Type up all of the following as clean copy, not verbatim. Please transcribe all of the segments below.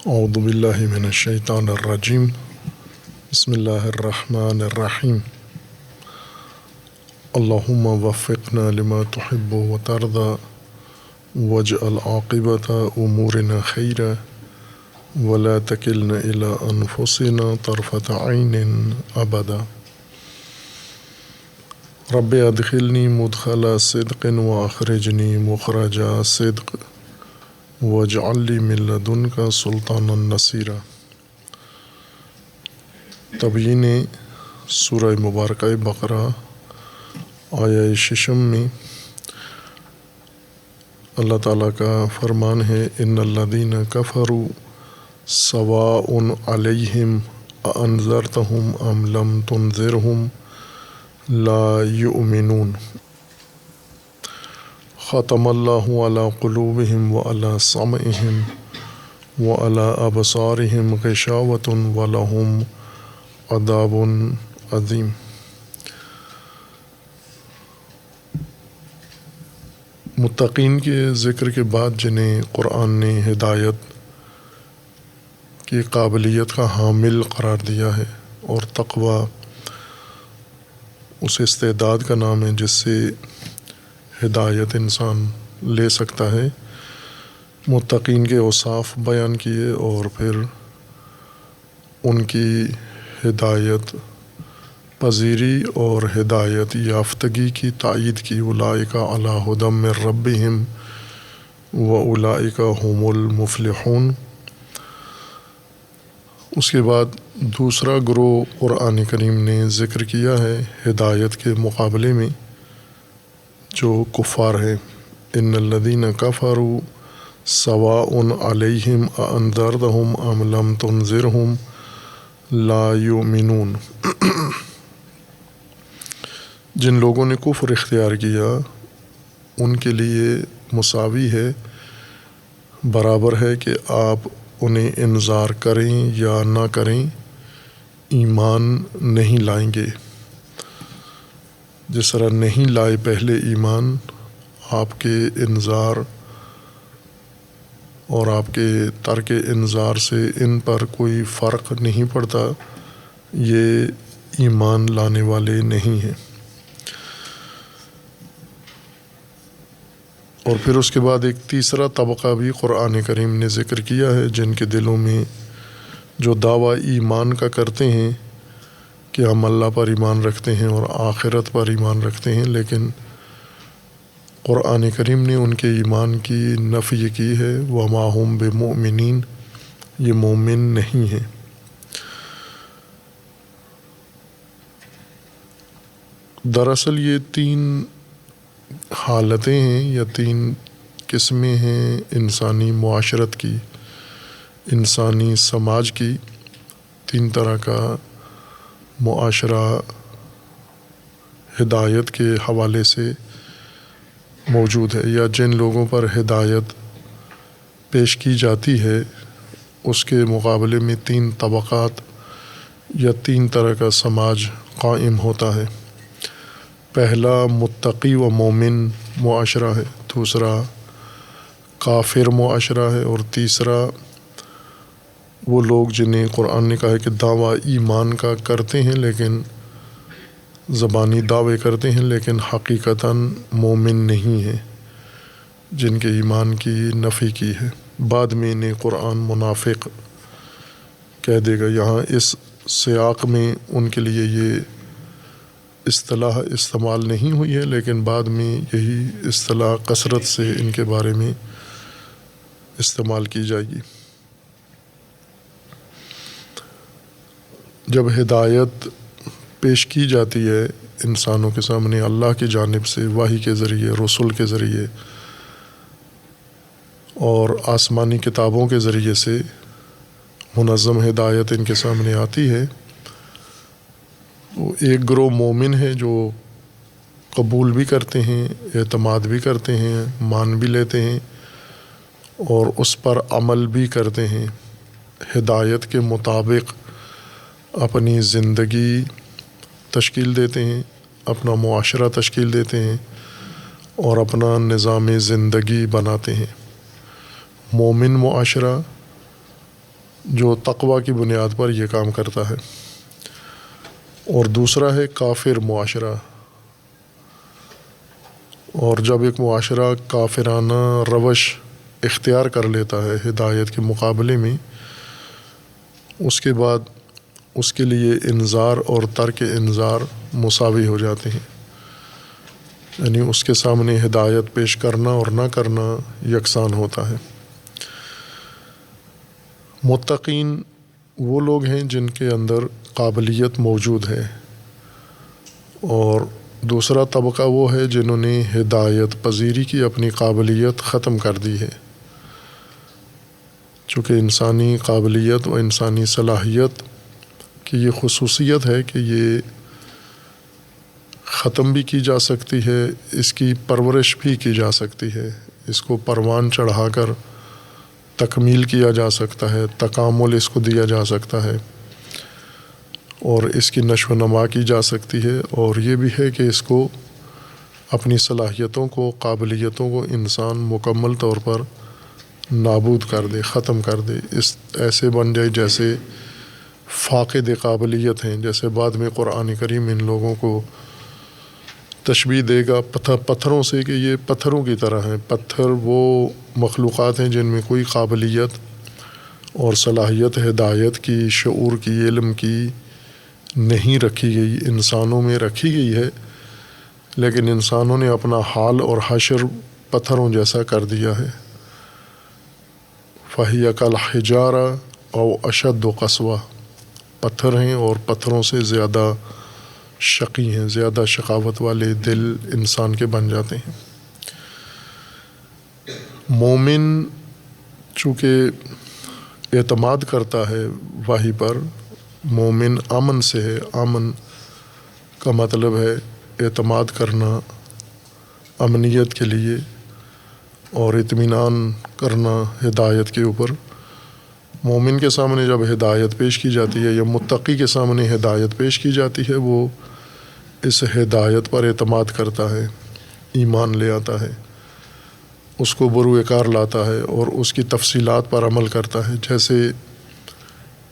اعوذ باللہ من الشیطان الرجیم بسم اللہ الرحمن الرحیم اللہم وفقنا لما تحب وترضى واجعل عاقبۃ امورنا خیرا ولا تکلنا الی انفسنا طرفۃ عین ابدا رب ادخلنی مدخل صدق واخرجنی مخرج صدق واجعل لی من لدنک سلطانا نصیرا۔ تبیین سورہ مبارکہ بقرہ آیہ ششم میں اللہ تعالیٰ کا فرمان ہے ان الذین کفروا سواء علیہم اانذرتہم ام لم تنذرہم لا یؤمنون ختم اللہ علی قلوبہم وعلی سمعہم وعلی ابصارہم غشاوۃ ولہم عذاب عظیم۔ متقین کے ذکر کے بعد جنہیں قرآن نے ہدایت کی قابلیت کا حامل قرار دیا ہے اور تقوی اس استعداد کا نام ہے جس سے ہدایت انسان لے سکتا ہے، متقین کے اوصاف بیان کیے اور پھر ان کی ہدایت پذیری اور ہدایت یافتگی کی تائید کی۔ اولئک علی ھدی من ربہم واولئک ھم المفلحون۔ اس کے بعد دوسرا گروہ قرآن کریم نے ذکر کیا ہے ہدایت کے مقابلے میں، جو کفار ہیں۔ ان الذین کفروا سواء علیہم اانذرتہم ام لم تنذرہم لا یؤمنون۔ جن لوگوں نے کفر اختیار کیا ان کے لیے مساوی ہے، برابر ہے کہ آپ انہیں انذار کریں یا نہ کریں، ایمان نہیں لائیں گے۔ جس طرح نہیں لائے پہلے ایمان، آپ کے انذار اور آپ کے ترک انذار سے ان پر کوئی فرق نہیں پڑتا، یہ ایمان لانے والے نہیں ہیں۔ اور پھر اس کے بعد ایک تیسرا طبقہ بھی قرآن کریم نے ذکر کیا ہے، جن کے دلوں میں جو دعویٰ ایمان کا کرتے ہیں کہ ہم اللہ پر ایمان رکھتے ہیں اور آخرت پر ایمان رکھتے ہیں، لیکن قرآن کریم نے ان کے ایمان کی نفی کی ہے، وما ہم بمؤمنین، یہ مومن نہیں ہیں۔ دراصل یہ تین حالتیں ہیں یا تین قسمیں ہیں انسانی معاشرت کی، انسانی سماج کی۔ تین طرح کا معاشرہ ہدایت کے حوالے سے موجود ہے، یا جن لوگوں پر ہدایت پیش کی جاتی ہے اس کے مقابلے میں تین طبقات یا تین طرح کا سماج قائم ہوتا ہے۔ پہلا متقی و مومن معاشرہ ہے، دوسرا کافر معاشرہ ہے، اور تیسرا وہ لوگ جنہیں قرآن نے کہا ہے کہ دعویٰ ایمان کا کرتے ہیں لیکن زبانی دعوے کرتے ہیں لیکن حقیقتاً مومن نہیں ہیں، جن کے ایمان کی نفی کی ہے۔ بعد میں انہیں قرآن منافق کہہ دے گا۔ یہاں اس سیاق میں ان کے لیے یہ اصطلاح استعمال نہیں ہوئی ہے، لیکن بعد میں یہی اصطلاح کثرت سے ان کے بارے میں استعمال کی جائے گی۔ جب ہدایت پیش کی جاتی ہے انسانوں کے سامنے اللہ کی جانب سے وحی کے ذریعے، رسول کے ذریعے اور آسمانی کتابوں کے ذریعے سے منظم ہدایت ان کے سامنے آتی ہے، تو ایک گروہ مومن ہے جو قبول بھی کرتے ہیں، اعتماد بھی کرتے ہیں، مان بھی لیتے ہیں اور اس پر عمل بھی کرتے ہیں، ہدایت کے مطابق اپنی زندگی تشکیل دیتے ہیں، اپنا معاشرہ تشکیل دیتے ہیں اور اپنا نظام زندگی بناتے ہیں۔ مومن معاشرہ جو تقوی کی بنیاد پر یہ کام کرتا ہے، اور دوسرا ہے کافر معاشرہ۔ اور جب ایک معاشرہ کافرانہ روش اختیار کر لیتا ہے ہدایت کے مقابلے میں، اس کے بعد اس کے لیے انذار اور ترک انذار مساوی ہو جاتے ہیں، یعنی اس کے سامنے ہدایت پیش کرنا اور نہ کرنا یکساں ہوتا ہے۔ متقین وہ لوگ ہیں جن کے اندر قابلیت موجود ہے، اور دوسرا طبقہ وہ ہے جنہوں نے ہدایت پذیری کی اپنی قابلیت ختم کر دی ہے۔ چونکہ انسانی قابلیت و انسانی صلاحیت کی یہ خصوصیت ہے کہ یہ ختم بھی کی جا سکتی ہے، اس کی پرورش بھی کی جا سکتی ہے، اس کو پروان چڑھا کر تکمیل کیا جا سکتا ہے، تکامل اس کو دیا جا سکتا ہے، اور اس کی نشو و نما کی جا سکتی ہے، اور یہ بھی ہے کہ اس کو اپنی صلاحیتوں کو، قابلیتوں کو انسان مکمل طور پر نابود کر دے، ختم کر دے، اس ایسے بن جائے جیسے فاقد قابلیت ہیں۔ جیسے بعد میں قرآن کریم ان لوگوں کو تشبیہ دے گا پتھروں سے کہ یہ پتھروں کی طرح ہیں۔ پتھر وہ مخلوقات ہیں جن میں کوئی قابلیت اور صلاحیت ہدایت کی، شعور کی، علم کی نہیں رکھی گئی، انسانوں میں رکھی گئی ہے، لیکن انسانوں نے اپنا حال اور حشر پتھروں جیسا کر دیا ہے۔ فَهِيَ كَالْحِجَارَةِ أَوْ أَشَدُّ قَسْوَةً، پتھر ہیں اور پتھروں سے زیادہ شقی ہیں، زیادہ شقاوت والے دل انسان کے بن جاتے ہیں۔ مومن چونکہ اعتماد کرتا ہے وحی پر، مومن امن سے ہے۔ امن کا مطلب ہے اعتماد کرنا امنیت کے لیے، اور اطمینان کرنا ہدایت کے اوپر۔ مومن کے سامنے جب ہدایت پیش کی جاتی ہے، یا متقی کے سامنے ہدایت پیش کی جاتی ہے، وہ اس ہدایت پر اعتماد کرتا ہے، ایمان لے آتا ہے، اس کو بروئے کار لاتا ہے، اور اس کی تفصیلات پر عمل کرتا ہے۔ جیسے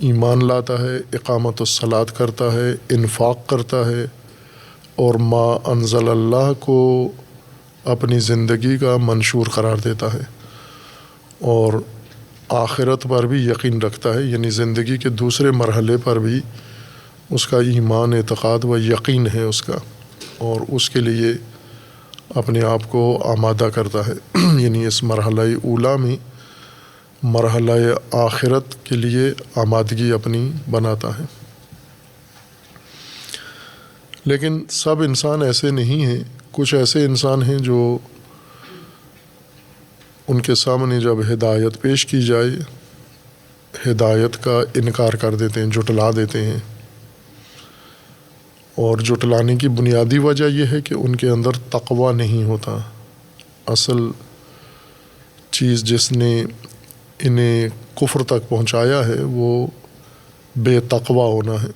ایمان لاتا ہے، اقامت الصلاۃ کرتا ہے، انفاق کرتا ہے، اور ما انزل اللہ کو اپنی زندگی کا منشور قرار دیتا ہے، اور آخرت پر بھی یقین رکھتا ہے، یعنی زندگی کے دوسرے مرحلے پر بھی اس کا ایمان، اعتقاد و یقین ہے اس کا، اور اس کے لیے اپنے آپ کو آمادہ کرتا ہے، یعنی اس مرحلہ اولا میں مرحلہ آخرت کے لیے آمادگی اپنی بناتا ہے۔ لیکن سب انسان ایسے نہیں ہیں، کچھ ایسے انسان ہیں جو ان کے سامنے جب ہدایت پیش کی جائے، ہدایت کا انکار کر دیتے ہیں، جھٹلا دیتے ہیں، اور جھٹلانے کی بنیادی وجہ یہ ہے کہ ان کے اندر تقوی نہیں ہوتا۔ اصل چیز جس نے انہیں کفر تک پہنچایا ہے وہ بے تقوی ہونا ہے۔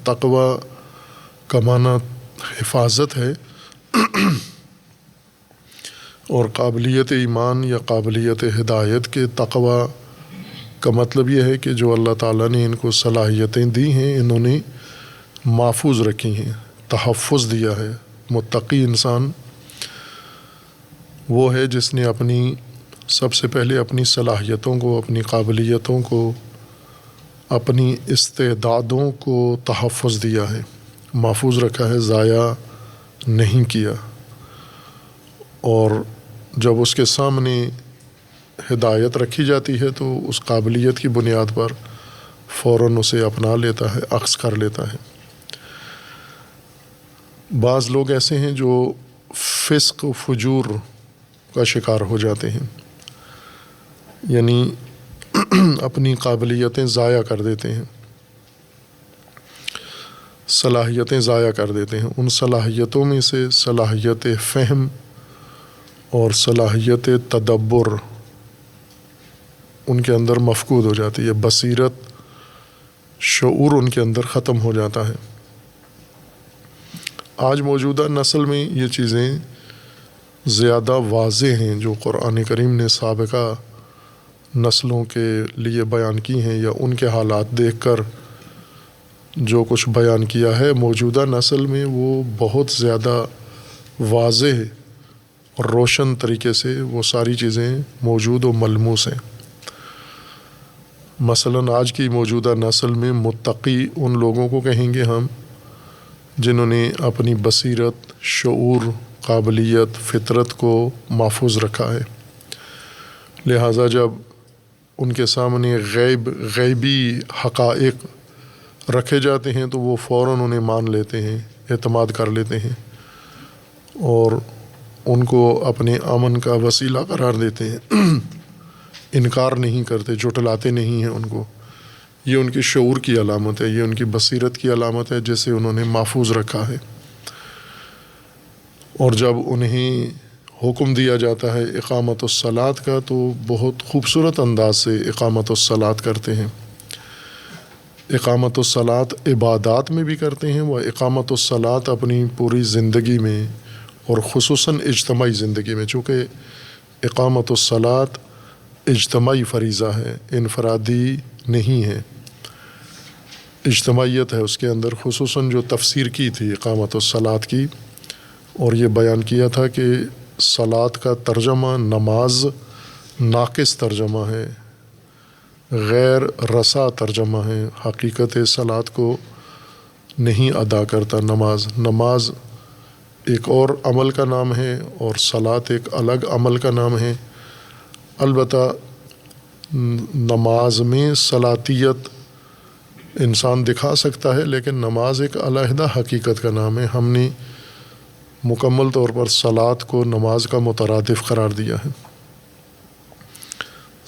تقوی کا معنی حفاظت ہے، اور قابلیت ایمان یا قابلیت ہدایت کے تقوی کا مطلب یہ ہے کہ جو اللہ تعالیٰ نے ان کو صلاحیتیں دی ہیں، انہوں نے محفوظ رکھی ہیں، تحفظ دیا ہے۔ متقی انسان وہ ہے جس نے سب سے پہلے اپنی صلاحیتوں کو، اپنی قابلیتوں کو، اپنی استعدادوں کو تحفظ دیا ہے، محفوظ رکھا ہے، ضائع نہیں کیا، اور جب اس کے سامنے ہدایت رکھی جاتی ہے تو اس قابلیت کی بنیاد پر فوراً اسے اپنا لیتا ہے، اخذ کر لیتا ہے۔ بعض لوگ ایسے ہیں جو فسق و فجور کا شکار ہو جاتے ہیں، یعنی اپنی قابلیتیں ضائع کر دیتے ہیں، صلاحیتیں ضائع کر دیتے ہیں۔ ان صلاحیتوں میں سے صلاحیت فہم اور صلاحیت تدبر ان کے اندر مفقود ہو جاتی ہے، بصیرت، شعور ان کے اندر ختم ہو جاتا ہے۔ آج موجودہ نسل میں یہ چیزیں زیادہ واضح ہیں، جو قرآن کریم نے سابقہ نسلوں کے لیے بیان کی ہیں یا ان کے حالات دیکھ کر جو کچھ بیان کیا ہے، موجودہ نسل میں وہ بہت زیادہ واضح اور روشن طریقے سے وہ ساری چیزیں موجود و ملموس ہیں۔ مثلاً آج کی موجودہ نسل میں متقی ان لوگوں کو کہیں گے ہم جنہوں نے اپنی بصیرت، شعور، قابلیت، فطرت کو محفوظ رکھا ہے۔ لہٰذا جب ان کے سامنے غیبی حقائق رکھے جاتے ہیں تو وہ فوراً انہیں مان لیتے ہیں، اعتماد کر لیتے ہیں اور ان کو اپنے امن کا وسیلہ قرار دیتے ہیں، انکار نہیں کرتے، جھٹلاتے نہیں ہیں ان کو۔ یہ ان کے شعور کی علامت ہے، یہ ان کی بصیرت کی علامت ہے جسے انہوں نے محفوظ رکھا ہے۔ اور جب انہیں حکم دیا جاتا ہے اقامت الصلاۃ کا تو بہت خوبصورت انداز سے اقامت الصلاۃ کرتے ہیں۔ اقامت الصلاۃ عبادات میں بھی کرتے ہیں، وہ اقامت الصلاۃ اپنی پوری زندگی میں اور خصوصاً اجتماعی زندگی میں، چونکہ اقامت الصلاۃ اجتماعی فریضہ ہے، انفرادی نہیں ہے، اجتماعیت ہے اس کے اندر۔ خصوصاً جو تفسیر کی تھی اقامت الصلاۃ کی، اور یہ بیان کیا تھا کہ صلاۃ کا ترجمہ نماز ناقص ترجمہ ہے، غیر رسا ترجمہ ہے، حقیقت صلاۃ کو نہیں ادا کرتا نماز ایک اور عمل کا نام ہے اور صلاۃ ایک الگ عمل کا نام ہے۔ البتہ نماز میں صلاتیت انسان دکھا سکتا ہے، لیکن نماز ایک علیحدہ حقیقت کا نام ہے۔ ہم نے مکمل طور پر صلاۃ کو نماز کا مترادف قرار دیا ہے۔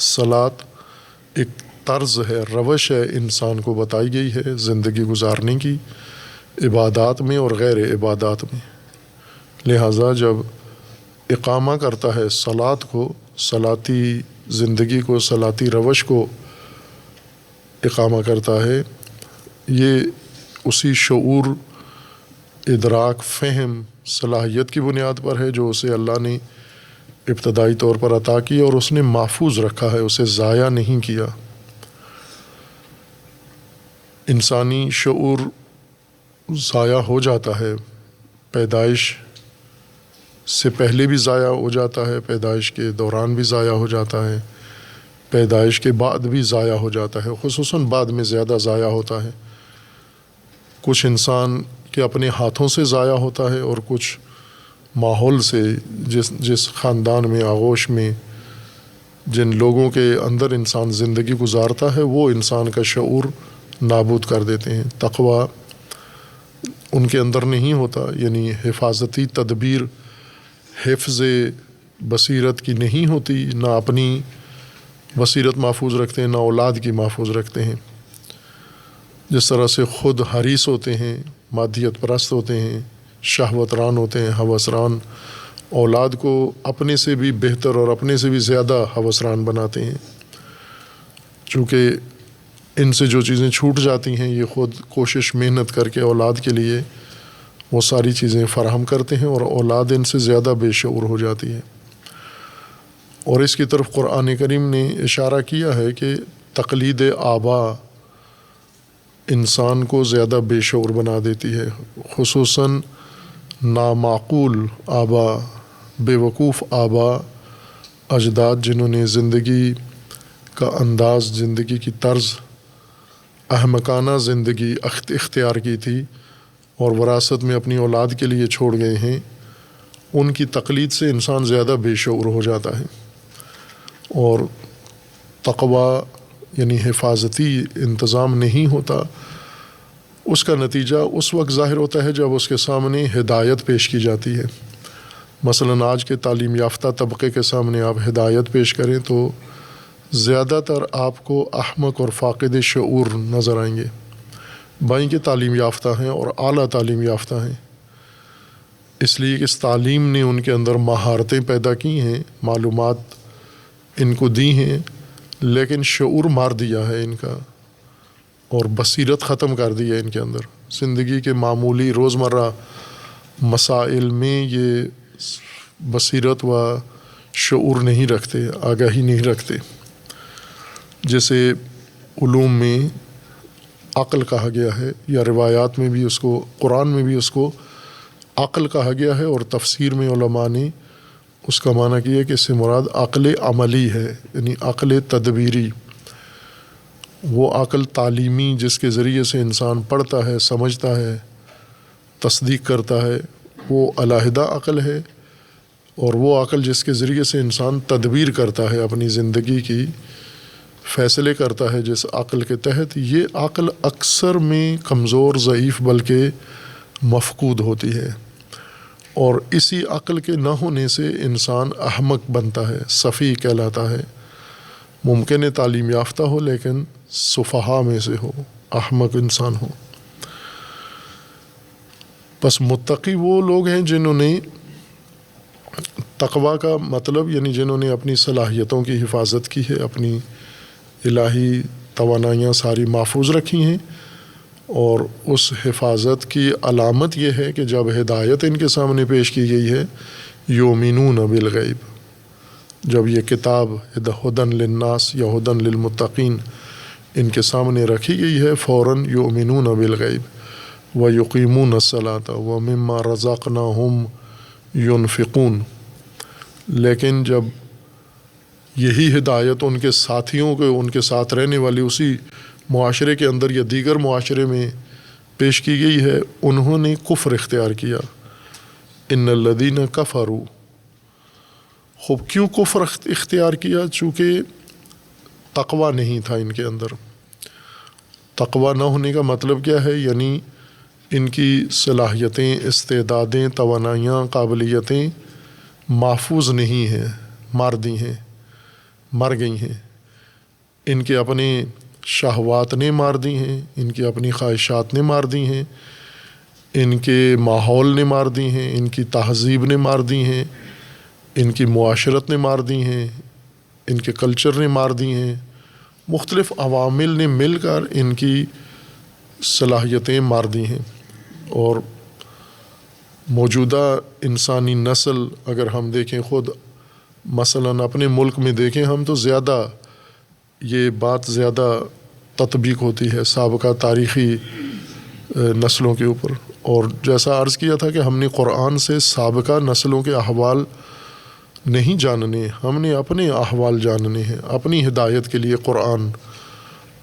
صلاۃ ایک طرز ہے، روش ہے، انسان کو بتائی گئی ہے زندگی گزارنے کی، عبادات میں اور غیر عبادات میں۔ لہٰذا جب اقامہ کرتا ہے صلاۃ کو، صلاتی زندگی کو، صلاتی روش کو اقامہ کرتا ہے، یہ اسی شعور، ادراک، فہم، صلاحیت کی بنیاد پر ہے جو اسے اللہ نے ابتدائی طور پر عطا کی اور اس نے محفوظ رکھا ہے، اسے ضائع نہیں کیا۔ انسانی شعور ضائع ہو جاتا ہے، پیدائش سے پہلے بھی ضائع ہو جاتا ہے، پیدائش کے دوران بھی ضائع ہو جاتا ہے، پیدائش کے بعد بھی ضائع ہو جاتا ہے، خصوصاً بعد میں زیادہ ضائع ہوتا ہے۔ کچھ انسان کے اپنے ہاتھوں سے ضائع ہوتا ہے اور کچھ ماحول سے، جس خاندان میں، آغوش میں، جن لوگوں کے اندر انسان زندگی گزارتا ہے وہ انسان کا شعور نابود کر دیتے ہیں۔ تقویٰ ان کے اندر نہیں ہوتا، یعنی حفاظتی تدبیر حفظ بصیرت کی نہیں ہوتی، نہ اپنی بصیرت محفوظ رکھتے ہیں، نہ اولاد کی محفوظ رکھتے ہیں۔ جس طرح سے خود حریص ہوتے ہیں، مادیت پرست ہوتے ہیں، شہوت ران ہوتے ہیں، ہوس ران، اولاد کو اپنے سے بھی بہتر اور اپنے سے بھی زیادہ ہوس ران بناتے ہیں۔ چونکہ ان سے جو چیزیں چھوٹ جاتی ہیں، یہ خود کوشش محنت کر کے اولاد کے لیے وہ ساری چیزیں فراہم کرتے ہیں اور اولاد ان سے زیادہ بے شعور ہو جاتی ہے۔ اور اس کی طرف قرآن کریم نے اشارہ کیا ہے کہ تقلید آبا انسان کو زیادہ بے شعور بنا دیتی ہے، خصوصاً نامعقول آبا، بے وقوف آبا، اجداد جنہوں نے زندگی کا انداز، زندگی کی طرز، احمقانہ زندگی اختیار کی تھی اور وراثت میں اپنی اولاد کے لیے چھوڑ گئے ہیں، ان کی تقلید سے انسان زیادہ بے شعور ہو جاتا ہے۔ اور تقویٰ یعنی حفاظتی انتظام نہیں ہوتا، اس کا نتیجہ اس وقت ظاہر ہوتا ہے جب اس کے سامنے ہدایت پیش کی جاتی ہے۔ مثلاً آج کے تعلیم یافتہ طبقے کے سامنے آپ ہدایت پیش کریں تو زیادہ تر آپ کو احمق اور فاقد شعور نظر آئیں گے، بائیں کے تعلیم یافتہ ہیں اور اعلیٰ تعلیم یافتہ ہیں، اس لیے کہ اس تعلیم نے ان کے اندر مہارتیں پیدا کی ہیں، معلومات ان کو دی ہیں، لیکن شعور مار دیا ہے ان کا اور بصیرت ختم کر دی ہے ان کے اندر۔ زندگی کے معمولی روزمرہ مسائل میں یہ بصیرت و شعور نہیں رکھتے، آگاہی نہیں رکھتے۔ جیسے علوم میں عقل کہا گیا ہے، یا روایات میں بھی اس کو، قرآن میں بھی اس کو عقل کہا گیا ہے، اور تفسیر میں علماء نے اس کا معنی کیا کہ اس سے مراد عقل عملی ہے، یعنی عقل تدبیری، وہ عقل تعلیمی جس کے ذریعے سے انسان پڑھتا ہے، سمجھتا ہے، تصدیق کرتا ہے، وہ علیحدہ عقل ہے، اور وہ عقل جس کے ذریعے سے انسان تدبیر کرتا ہے، اپنی زندگی کی فیصلے کرتا ہے جس عقل کے تحت، یہ عقل اکثر میں کمزور، ضعیف، بلکہ مفقود ہوتی ہے، اور اسی عقل کے نہ ہونے سے انسان احمق بنتا ہے، سفیہ کہلاتا ہے۔ ممکن ہے تعلیم یافتہ ہو لیکن سفہاء میں سے ہو، احمق انسان ہو۔ بس متقی وہ لوگ ہیں جنہوں نے تقویٰ کا مطلب، یعنی جنہوں نے اپنی صلاحیتوں کی حفاظت کی ہے، اپنی الہی توانائیاں ساری محفوظ رکھی ہیں، اور اس حفاظت کی علامت یہ ہے کہ جب ہدایت ان کے سامنے پیش کی گئی ہے، یؤمنون بالغیب، جب یہ کتاب ہدی للناس یا ہدی للمتقین ان کے سامنے رکھی گئی ہے، فوراً یؤمنون بالغیب ویقیمون الصلاۃ ومما رزقناہم ينفقون۔ لیکن جب یہی ہدایت ان کے ساتھیوں کو، ان کے ساتھ رہنے والے اسی معاشرے کے اندر یا دیگر معاشرے میں پیش کی گئی ہے، انہوں نے کفر اختیار کیا۔ ان الذین کفروا، خوب کیوں کفر اختیار کیا؟ چونکہ تقویٰ نہیں تھا ان کے اندر۔ تقویٰ نہ ہونے کا مطلب کیا ہے؟ یعنی ان کی صلاحیتیں، استعدادیں، توانائیاں، قابلیتیں محفوظ نہیں ہیں، مر گئی ہیں، ان کے اپنے شہوات نے مار دی ہیں، ان کی اپنی خواہشات نے مار دی ہیں، ان کے ماحول نے مار دی ہیں، ان کی تہذیب نے مار دی ہیں، ان کی معاشرت نے مار دی ہیں، ان کے کلچر نے مار دی ہیں، مختلف عوامل نے مل کر ان کی صلاحیتیں مار دی ہیں۔ اور موجودہ انسانی نسل اگر ہم دیکھیں، خود مثلاً اپنے ملک میں دیکھیں ہم، تو زیادہ یہ بات زیادہ تطبیق ہوتی ہے سابقہ تاریخی نسلوں کے اوپر۔ اور جیسا عرض کیا تھا کہ ہم نے قرآن سے سابقہ نسلوں کے احوال نہیں جاننے، ہم نے اپنے احوال جاننے ہیں۔ اپنی ہدایت کے لیے قرآن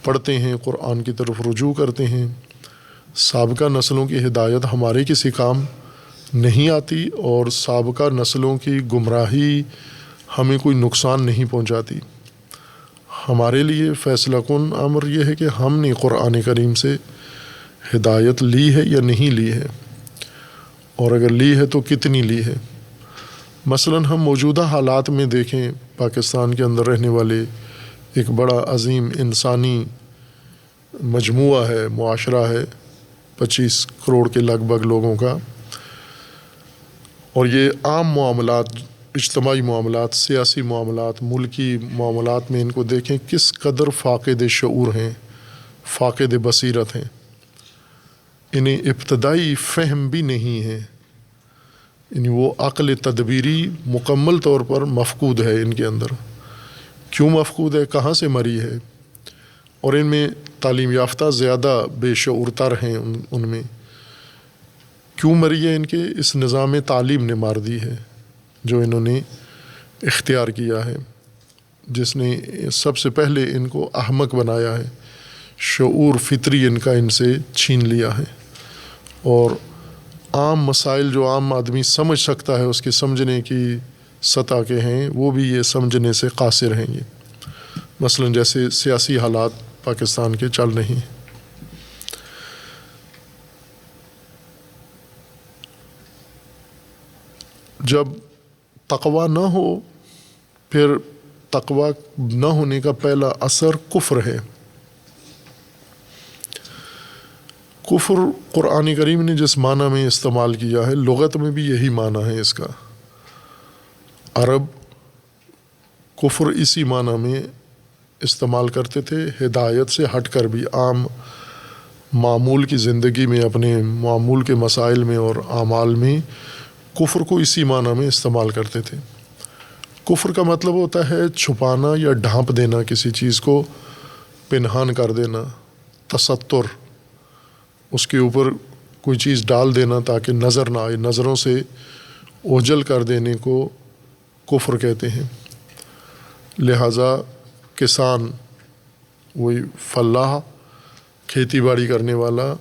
پڑھتے ہیں، قرآن کی طرف رجوع کرتے ہیں۔ سابقہ نسلوں کی ہدایت ہمارے کسی کام نہیں آتی، اور سابقہ نسلوں کی گمراہی ہمیں کوئی نقصان نہیں پہنچاتی۔ ہمارے لیے فیصلہ کن امر یہ ہے کہ ہم نے قرآن کریم سے ہدایت لی ہے یا نہیں لی ہے، اور اگر لی ہے تو کتنی لی ہے۔ مثلاً ہم موجودہ حالات میں دیکھیں، پاکستان کے اندر رہنے والے ایک بڑا عظیم انسانی مجموعہ ہے، معاشرہ ہے 25 کروڑ کے لگ بھگ لوگوں کا، اور یہ عام معاملات، اجتماعی معاملات، سیاسی معاملات، ملکی معاملات میں ان کو دیکھیں کس قدر فاقد شعور ہیں، فاقد بصیرت ہیں۔ انہیں ابتدائی فہم بھی نہیں ہے، یعنی وہ عقل تدبیری مکمل طور پر مفقود ہے ان کے اندر۔ کیوں مفقود ہے؟ کہاں سے مری ہے؟ اور ان میں تعلیم یافتہ زیادہ بے شعور تر ہیں ان میں۔ کیوں مری ہے؟ ان کے اس نظام تعلیم نے مار دی ہے جو انہوں نے اختیار کیا ہے، جس نے سب سے پہلے ان کو احمق بنایا ہے، شعور فطری ان کا ان سے چھین لیا ہے، اور عام مسائل جو عام آدمی سمجھ سکتا ہے، اس کے سمجھنے کی سطح کے ہیں، وہ بھی یہ سمجھنے سے قاصر ہیں۔ یہ مثلاً جیسے سیاسی حالات پاکستان کے چل رہے ہیں، جب تقویٰ نہ ہو، پھر تقویٰ نہ ہونے کا پہلا اثر کفر ہے۔ کفر قرآن کریم نے جس معنی میں استعمال کیا ہے، لغت میں بھی یہی معنی ہے اس کا۔ عرب کفر اسی معنی میں استعمال کرتے تھے، ہدایت سے ہٹ کر بھی عام معمول کی زندگی میں، اپنے معمول کے مسائل میں اور اعمال میں کفر کو اسی معنی میں استعمال کرتے تھے۔ کفر کا مطلب ہوتا ہے چھپانا یا ڈھانپ دینا کسی چیز کو پنہان کر دینا، تستر، اس کے اوپر کوئی چیز ڈال دینا تاکہ نظر نہ آئے، نظروں سے اوجھل کر دینے کو کفر کہتے ہیں۔ لہٰذا کسان، وہی فلاح، کھیتی باڑی کرنے والا،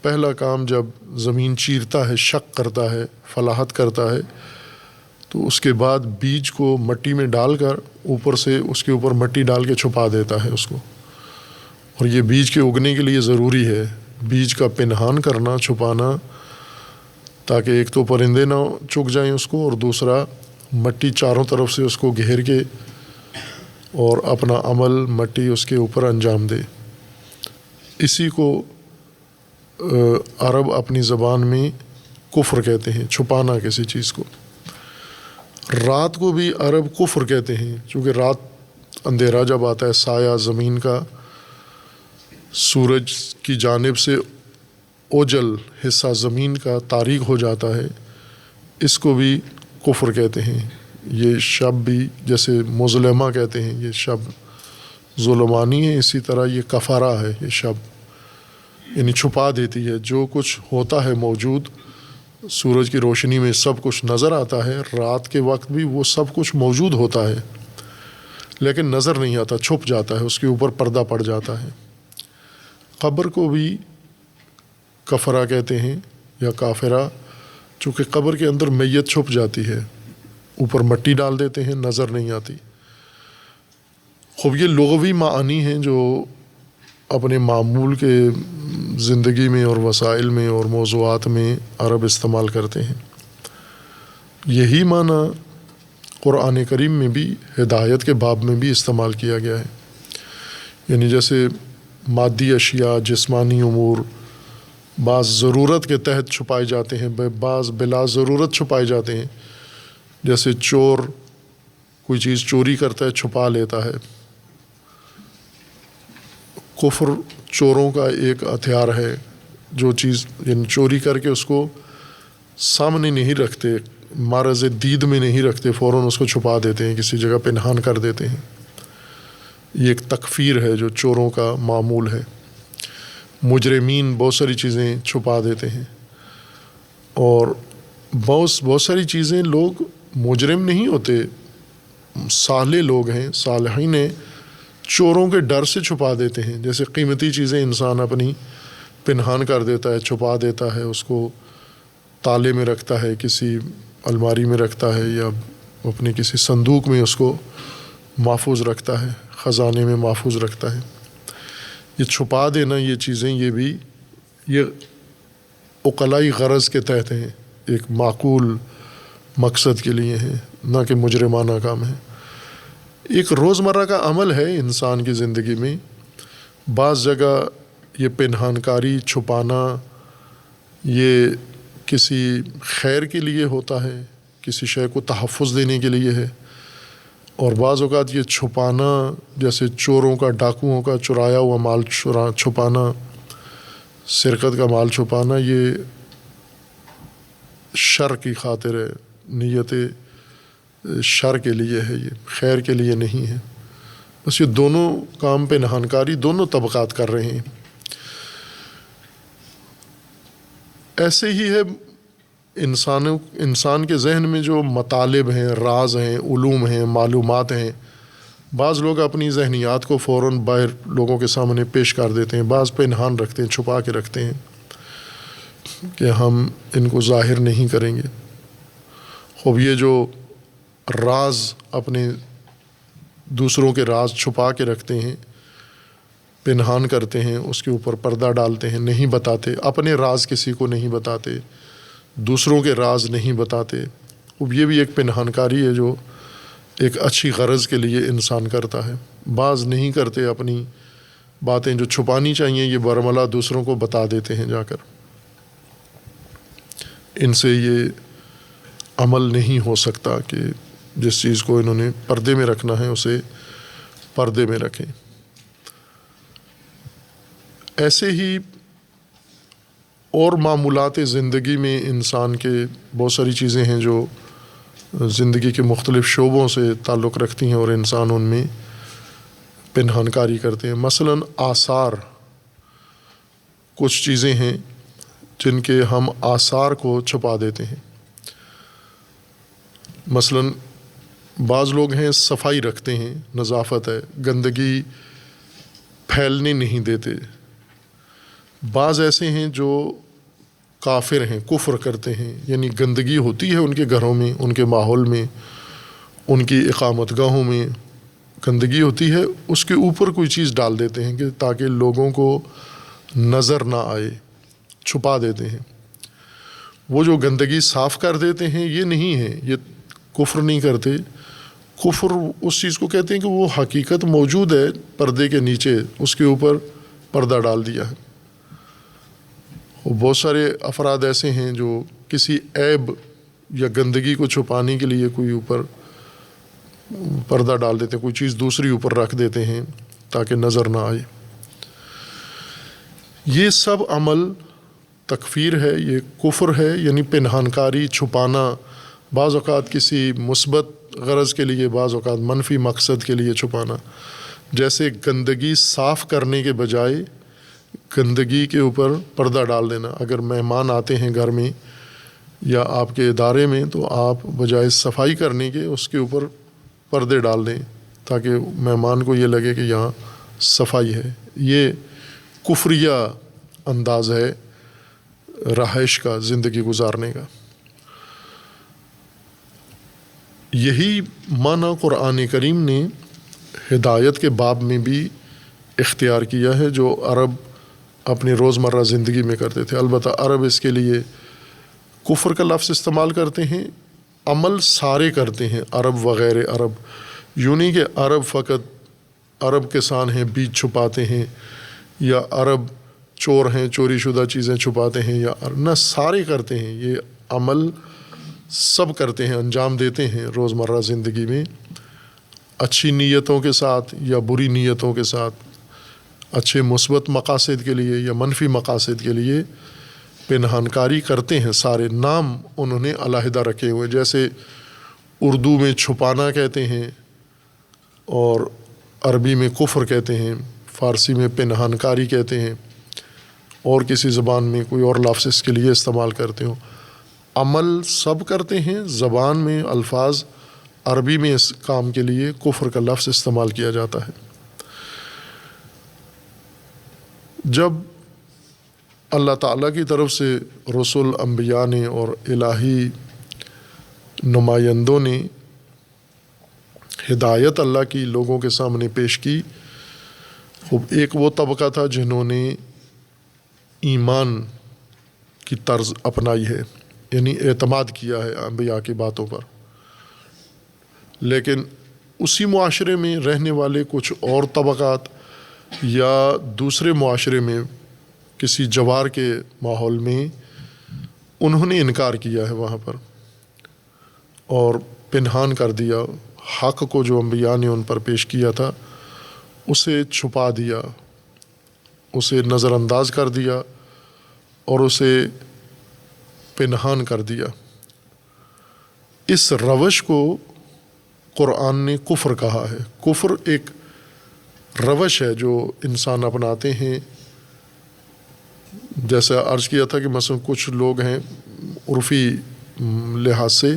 پہلا کام جب زمین چیرتا ہے، شق کرتا ہے، فلاحت کرتا ہے، تو اس کے بعد بیج کو مٹی میں ڈال کر اوپر سے اس کے اوپر مٹی ڈال کے چھپا دیتا ہے اس کو، اور یہ بیج کے اگنے کے لیے ضروری ہے بیج کا پنہان کرنا، چھپانا، تاکہ ایک تو پرندے نہ چگ جائیں اس کو، اور دوسرا مٹی چاروں طرف سے اس کو گھیر کے اور اپنا عمل مٹی اس کے اوپر انجام دے۔ اسی کو عرب اپنی زبان میں کفر کہتے ہیں، چھپانا کسی چیز کو۔ رات کو بھی عرب کفر کہتے ہیں، چونکہ رات اندھیرا جب آتا ہے، سایہ زمین کا سورج کی جانب سے اوجل حصہ زمین کا تاریک ہو جاتا ہے، اس کو بھی کفر کہتے ہیں۔ یہ شب بھی جیسے مظلمہ کہتے ہیں، یہ شب ظلمانی ہے، اسی طرح یہ کفارہ ہے، یہ شب یعنی چھپا دیتی ہے۔ جو کچھ ہوتا ہے موجود، سورج کی روشنی میں سب کچھ نظر آتا ہے، رات کے وقت بھی وہ سب کچھ موجود ہوتا ہے لیکن نظر نہیں آتا، چھپ جاتا ہے، اس کے اوپر پردہ پڑ جاتا ہے۔ قبر کو بھی کفرہ کہتے ہیں یا کافرہ، چونکہ قبر کے اندر میت چھپ جاتی ہے، اوپر مٹی ڈال دیتے ہیں، نظر نہیں آتی۔ خوب یہ لغوی معانی ہیں جو اپنے معمول کے زندگی میں اور وسائل میں اور موضوعات میں عرب استعمال کرتے ہیں۔ یہی معنی قرآن کریم میں بھی ہدایت کے باب میں بھی استعمال کیا گیا ہے، یعنی جیسے مادی اشیاء، جسمانی امور بعض ضرورت کے تحت چھپائے جاتے ہیں، بعض بلا ضرورت چھپائے جاتے ہیں۔ جیسے چور کوئی چیز چوری کرتا ہے، چھپا لیتا ہے۔ کفر چوروں کا ایک ہتھیار ہے، جو چیز یعنی چوری کر کے اس کو سامنے نہیں رکھتے، معرض دید میں نہیں رکھتے، فوراً اس کو چھپا دیتے ہیں، کسی جگہ پنہان کر دیتے ہیں۔ یہ ایک تکفیر ہے جو چوروں کا معمول ہے۔ مجرمین بہت ساری چیزیں چھپا دیتے ہیں، اور بہت ساری چیزیں لوگ مجرم نہیں ہوتے، صالح لوگ ہیں، صالحین ہیں، چوروں کے ڈر سے چھپا دیتے ہیں۔ جیسے قیمتی چیزیں انسان اپنی پنہان کر دیتا ہے، چھپا دیتا ہے، اس کو تالے میں رکھتا ہے، کسی الماری میں رکھتا ہے، یا اپنے کسی صندوق میں اس کو محفوظ رکھتا ہے، خزانے میں محفوظ رکھتا ہے۔ یہ چھپا دینا، یہ چیزیں، یہ بھی یہ عقلائی غرض کے تحت ہیں، ایک معقول مقصد کے لیے ہیں، نہ کہ مجرمانہ کام ہے۔ ایک روزمرہ کا عمل ہے انسان کی زندگی میں۔ بعض جگہ یہ پنہان کاری، چھپانا، یہ کسی خیر کے لیے ہوتا ہے، کسی شے کو تحفظ دینے کے لیے ہے، اور بعض اوقات یہ چھپانا جیسے چوروں کا، ڈاکوؤں کا چرایا ہوا مال چھپانا، سرقت کا مال چھپانا، یہ شر کی خاطر ہے، نیت شر کے لیے ہے، یہ خیر کے لیے نہیں ہے۔ بس یہ دونوں کام پنہان کاری دونوں طبقات کر رہے ہیں۔ ایسے ہی ہے انسان کے ذہن میں جو مطالب ہیں، راز ہیں، علوم ہیں، معلومات ہیں، بعض لوگ اپنی ذہنیات کو فوراً باہر لوگوں کے سامنے پیش کر دیتے ہیں، بعض پنہان رکھتے ہیں، چھپا کے رکھتے ہیں کہ ہم ان کو ظاہر نہیں کریں گے۔ خوب یہ جو راز اپنے دوسروں کے راز چھپا کے رکھتے ہیں، پنہان کرتے ہیں، اس کے اوپر پردہ ڈالتے ہیں، نہیں بتاتے، اپنے راز کسی کو نہیں بتاتے، دوسروں کے راز نہیں بتاتے، اب یہ بھی ایک پنہان کاری ہے جو ایک اچھی غرض کے لیے انسان کرتا ہے۔ بعض نہیں کرتے، اپنی باتیں جو چھپانی چاہیے یہ برملا دوسروں کو بتا دیتے ہیں جا کر۔ ان سے یہ عمل نہیں ہو سکتا کہ جس چیز کو انہوں نے پردے میں رکھنا ہے اسے پردے میں رکھیں۔ ایسے ہی اور معمولات زندگی میں انسان کے بہت ساری چیزیں ہیں جو زندگی کے مختلف شعبوں سے تعلق رکھتی ہیں اور انسان ان میں پنہان کاری کرتے ہیں۔ مثلاً آثار، کچھ چیزیں ہیں جن کے ہم آثار کو چھپا دیتے ہیں۔ مثلاً بعض لوگ ہیں صفائی رکھتے ہیں، نظافت ہے، گندگی پھیلنے نہیں دیتے۔ بعض ایسے ہیں جو کافر ہیں، کفر کرتے ہیں، یعنی گندگی ہوتی ہے ان کے گھروں میں، ان کے ماحول میں، ان کی اقامت گاہوں میں گندگی ہوتی ہے، اس کے اوپر کوئی چیز ڈال دیتے ہیں کہ تاکہ لوگوں کو نظر نہ آئے، چھپا دیتے ہیں۔ وہ جو گندگی صاف کر دیتے ہیں یہ نہیں ہے، یہ کفر نہیں کرتے۔ کفر اس چیز کو کہتے ہیں کہ وہ حقیقت موجود ہے پردے کے نیچے، اس کے اوپر پردہ ڈال دیا ہے۔ بہت سارے افراد ایسے ہیں جو کسی عیب یا گندگی کو چھپانے کے لیے کوئی اوپر پردہ ڈال دیتے ہیں، کوئی چیز دوسری اوپر رکھ دیتے ہیں تاکہ نظر نہ آئے۔ یہ سب عمل تکفیر ہے، یہ کفر ہے، یعنی پنہان کاری، چھپانا، بعض اوقات کسی مثبت غرض کے لیے، بعض اوقات منفی مقصد کے لیے چھپانا۔ جیسے گندگی صاف کرنے کے بجائے گندگی کے اوپر پردہ ڈال دینا۔ اگر مہمان آتے ہیں گھر میں یا آپ کے ادارے میں تو آپ بجائے صفائی کرنے کے اس کے اوپر پردے ڈال دیں تاکہ مہمان کو یہ لگے کہ یہاں صفائی ہے۔ یہ کفریہ انداز ہے رہائش کا، زندگی گزارنے کا۔ یہی معنی قرآن کریم نے ہدایت کے باب میں بھی اختیار کیا ہے جو عرب اپنی روزمرہ زندگی میں کرتے تھے۔ البتہ عرب اس کے لیے کفر کا لفظ استعمال کرتے ہیں، عمل سارے کرتے ہیں عرب وغیر عرب، یوں نہیں کہ عرب فقط عرب کسان ہیں بیج چھپاتے ہیں، یا عرب چور ہیں چوری شدہ چیزیں چھپاتے ہیں، یا نہ، سارے کرتے ہیں یہ عمل، سب کرتے ہیں، انجام دیتے ہیں روزمرہ زندگی میں، اچھی نیتوں کے ساتھ یا بری نیتوں کے ساتھ، اچھے مثبت مقاصد کے لیے یا منفی مقاصد کے لیے پنہان کاری کرتے ہیں۔ سارے نام انہوں نے علیحدہ رکھے ہوئے، جیسے اردو میں چھپانا کہتے ہیں اور عربی میں کفر کہتے ہیں، فارسی میں پنہان کاری کہتے ہیں، اور کسی زبان میں کوئی اور لفظ اس کے لیے استعمال کرتے ہوں۔ عمل سب کرتے ہیں، زبان میں الفاظ عربی میں اس کام کے لیے کفر کا لفظ استعمال کیا جاتا ہے۔ جب اللہ تعالیٰ کی طرف سے رسول، انبیاء نے اور الہی نمائندوں نے ہدایت اللہ کی لوگوں کے سامنے پیش کی، خوب ایک وہ طبقہ تھا جنہوں نے ایمان کی طرز اپنائی ہے، یعنی اعتماد کیا ہے انبیاء کی باتوں پر، لیکن اسی معاشرے میں رہنے والے کچھ اور طبقات یا دوسرے معاشرے میں کسی جوار کے ماحول میں انہوں نے انکار کیا ہے وہاں پر، اور پنہان کر دیا حق کو جو انبیاء نے ان پر پیش کیا تھا، اسے چھپا دیا، اسے نظر انداز کر دیا اور اسے پنہان کر دیا۔ اس روش کو قرآن نے کفر کہا ہے۔ کفر ایک روش ہے جو انسان اپناتے ہیں، جیسا عرض کیا تھا کہ مثلا کچھ لوگ ہیں عرفی لحاظ سے،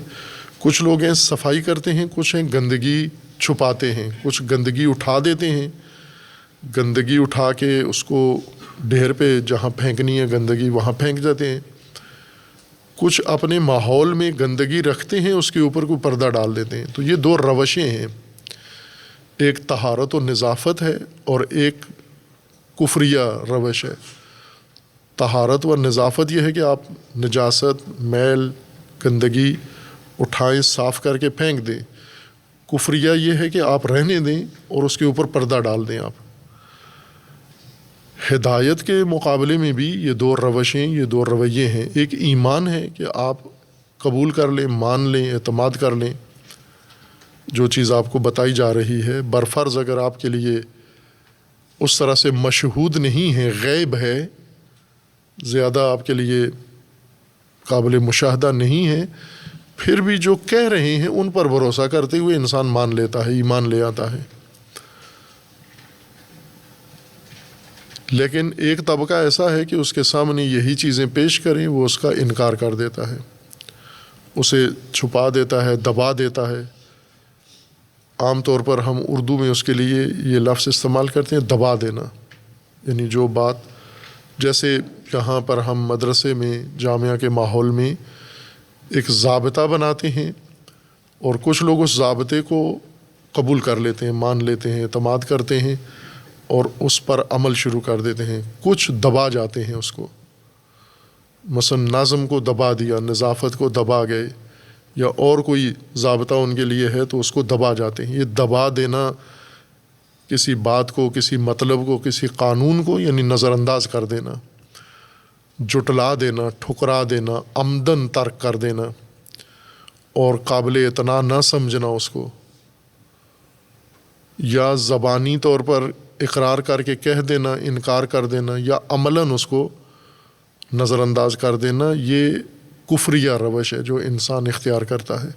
کچھ لوگ ہیں صفائی کرتے ہیں، کچھ ہیں گندگی چھپاتے ہیں، کچھ گندگی اٹھا دیتے ہیں، گندگی اٹھا کے اس کو ڈھیر پہ جہاں پھینکنی ہے گندگی وہاں پھینک دیتے ہیں، کچھ اپنے ماحول میں گندگی رکھتے ہیں، اس کے اوپر کوئی پردہ ڈال دیتے ہیں۔ تو یہ دو روشیں ہیں، ایک طہارت و نظافت ہے اور ایک کفریہ روش ہے۔ طہارت و نظافت یہ ہے کہ آپ نجاست، میل، گندگی اٹھائیں، صاف کر کے پھینک دیں۔ کفریہ یہ ہے کہ آپ رہنے دیں اور اس کے اوپر پردہ ڈال دیں۔ آپ ہدایت کے مقابلے میں بھی یہ دو روشیں، یہ دو رویے ہیں۔ ایک ایمان ہے کہ آپ قبول کر لیں، مان لیں، اعتماد کر لیں جو چیز آپ کو بتائی جا رہی ہے، برفرض اگر آپ کے لیے اس طرح سے مشہود نہیں ہے، غیب ہے، زیادہ آپ کے لیے قابل مشاہدہ نہیں ہے، پھر بھی جو کہہ رہے ہیں ان پر بھروسہ کرتے ہوئے انسان مان لیتا ہے، ایمان لے آتا ہے۔ لیکن ایک طبقہ ایسا ہے کہ اس کے سامنے یہی چیزیں پیش کریں وہ اس کا انکار کر دیتا ہے، اسے چھپا دیتا ہے، دبا دیتا ہے۔ عام طور پر ہم اردو میں اس کے لیے یہ لفظ استعمال کرتے ہیں دبا دینا، یعنی جو بات، جیسے یہاں پر ہم مدرسے میں جامعہ کے ماحول میں ایک ضابطہ بناتے ہیں اور کچھ لوگ اس ضابطے کو قبول کر لیتے ہیں، مان لیتے ہیں، اعتماد کرتے ہیں اور اس پر عمل شروع کر دیتے ہیں، کچھ دبا جاتے ہیں اس کو، مثلا نظم کو دبا دیا، نظافت کو دبا گئے، یا اور کوئی ضابطہ ان کے لیے ہے تو اس کو دبا جاتے ہیں۔ یہ دبا دینا کسی بات کو، کسی مطلب کو، کسی قانون کو یعنی نظر انداز کر دینا، جٹلا دینا، ٹھکرا دینا، عمدن ترک کر دینا اور قابل اعتنا نہ سمجھنا اس کو، یا زبانی طور پر اقرار کر کے کہہ دینا، انکار کر دینا، یا عملاً اس کو نظر انداز کر دینا، یہ کفریہ روش ہے جو انسان اختیار کرتا ہے۔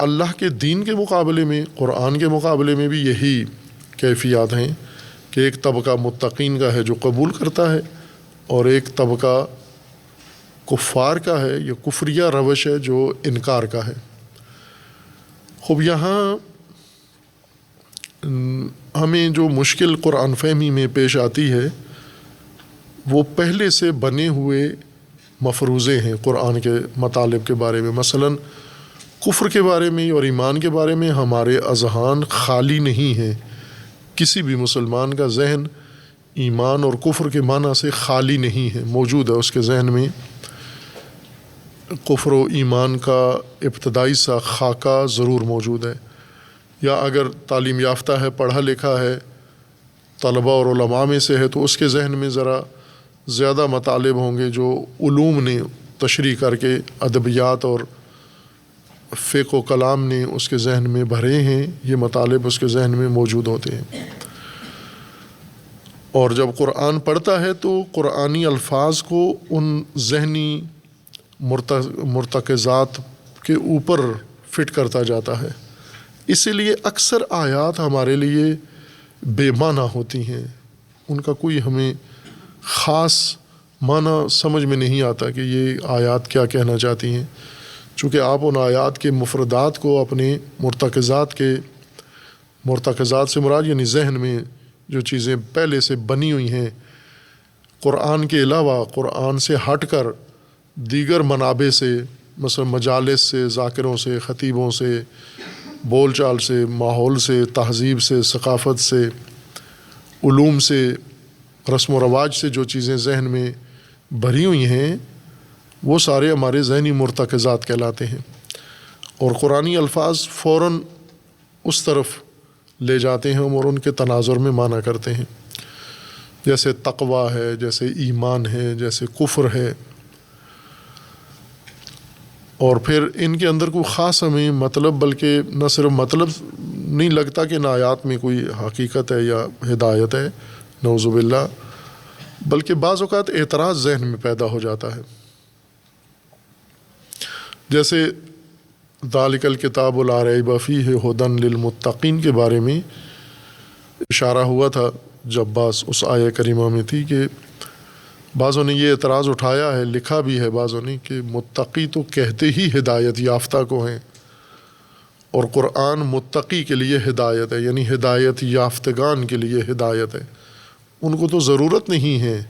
اللہ کے دین کے مقابلے میں، قرآن کے مقابلے میں بھی یہی کیفیات ہیں کہ ایک طبقہ متقین کا ہے جو قبول کرتا ہے اور ایک طبقہ کفار کا ہے، یہ کفریہ روش ہے جو انکار کا ہے۔ خوب یہاں ہمیں جو مشکل قرآن فہمی میں پیش آتی ہے وہ پہلے سے بنے ہوئے مفروضے ہیں قرآن کے مطالب کے بارے میں۔ مثلاً کفر کے بارے میں اور ایمان کے بارے میں ہمارے اذہان خالی نہیں ہیں، کسی بھی مسلمان کا ذہن ایمان اور کفر کے معنی سے خالی نہیں ہے، موجود ہے اس کے ذہن میں۔ کفر و ایمان کا ابتدائی سا خاکہ ضرور موجود ہے، یا اگر تعلیم یافتہ ہے، پڑھا لکھا ہے، طلبہ اور علماء میں سے ہے تو اس کے ذہن میں ذرا زیادہ مطالب ہوں گے جو علوم نے تشریح کر کے، ادبیات اور فقہ و کلام نے اس کے ذہن میں بھرے ہیں، یہ مطالب اس کے ذہن میں موجود ہوتے ہیں۔ اور جب قرآن پڑھتا ہے تو قرآنی الفاظ کو ان ذہنی مرتکزات کے اوپر فٹ کرتا جاتا ہے، اسی لیے اکثر آیات ہمارے لیے بے معنی ہوتی ہیں، ان کا کوئی ہمیں خاص معنی سمجھ میں نہیں آتا کہ یہ آیات کیا کہنا چاہتی ہیں، چونکہ آپ ان آیات کے مفردات کو اپنے مرتکزات سے مراد یعنی ذہن میں جو چیزیں پہلے سے بنی ہوئی ہیں، قرآن کے علاوہ، قرآن سے ہٹ کر دیگر منابع سے، مثلا مجالس سے، ذاکروں سے، خطیبوں سے، بول چال سے، ماحول سے، تہذیب سے، ثقافت سے، علوم سے، رسم و رواج سے جو چیزیں ذہن میں بھری ہوئی ہیں وہ سارے ہمارے ذہنی مرتکزات کہلاتے ہیں، اور قرآنی الفاظ فوراً اس طرف لے جاتے ہیں اور ان کے تناظر میں معنی کرتے ہیں، جیسے تقویٰ ہے، جیسے ایمان ہے، جیسے کفر ہے، اور پھر ان کے اندر کوئی خاص ہمیں مطلب، بلکہ نہ صرف مطلب نہیں لگتا کہ ان آیات میں کوئی حقیقت ہے یا ہدایت ہے، نعوذ باللہ، بلکہ بعض اوقات اعتراض ذہن میں پیدا ہو جاتا ہے۔ جیسے ذالک الکتاب لا ریب فیہ ھدی للمتقین کے بارے میں اشارہ ہوا تھا جب بعض اس آیہ کریمہ میں تھی کہ بعضوں نے یہ اعتراض اٹھایا ہے، لکھا بھی ہے بعضوں نے، کہ متقی تو کہتے ہی ہدایت یافتہ کو ہیں، اور قرآن متقی کے لیے ہدایت ہے، یعنی ہدایت یافتگان کے لیے ہدایت ہے، ان کو تو ضرورت نہیں ہے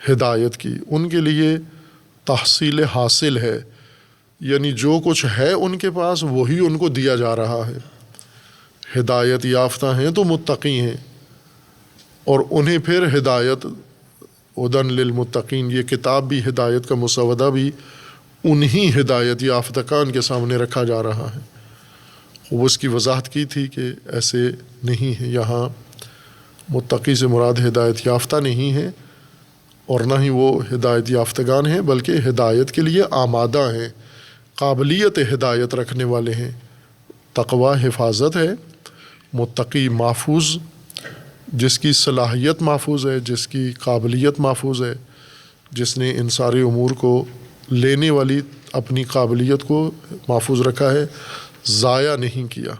ہدایت کی، ان کے لیے تحصیل حاصل ہے، یعنی جو کچھ ہے ان کے پاس وہی ان کو دیا جا رہا ہے۔ ہدایت یافتہ ہیں تو متقی ہیں، اور انہیں پھر ہدایت ھدی للمتقین، یہ کتاب بھی، ہدایت کا مسودہ بھی انہی ہدایت یافتگان کے سامنے رکھا جا رہا ہے۔ وہ اس کی وضاحت کی تھی کہ ایسے نہیں ہے، یہاں متقی سے مراد ہدایت یافتہ نہیں ہے، اور نہ ہی وہ ہدایت یافتگان ہیں، بلکہ ہدایت کے لیے آمادہ ہیں، قابلیت ہدایت رکھنے والے ہیں۔ تقویٰ حفاظت ہے، متقی محفوظ، جس کی صلاحیت محفوظ ہے، جس کی قابلیت محفوظ ہے، جس نے ان سارے امور کو لینے والی اپنی قابلیت کو محفوظ رکھا ہے، ضائع نہیں کیا۔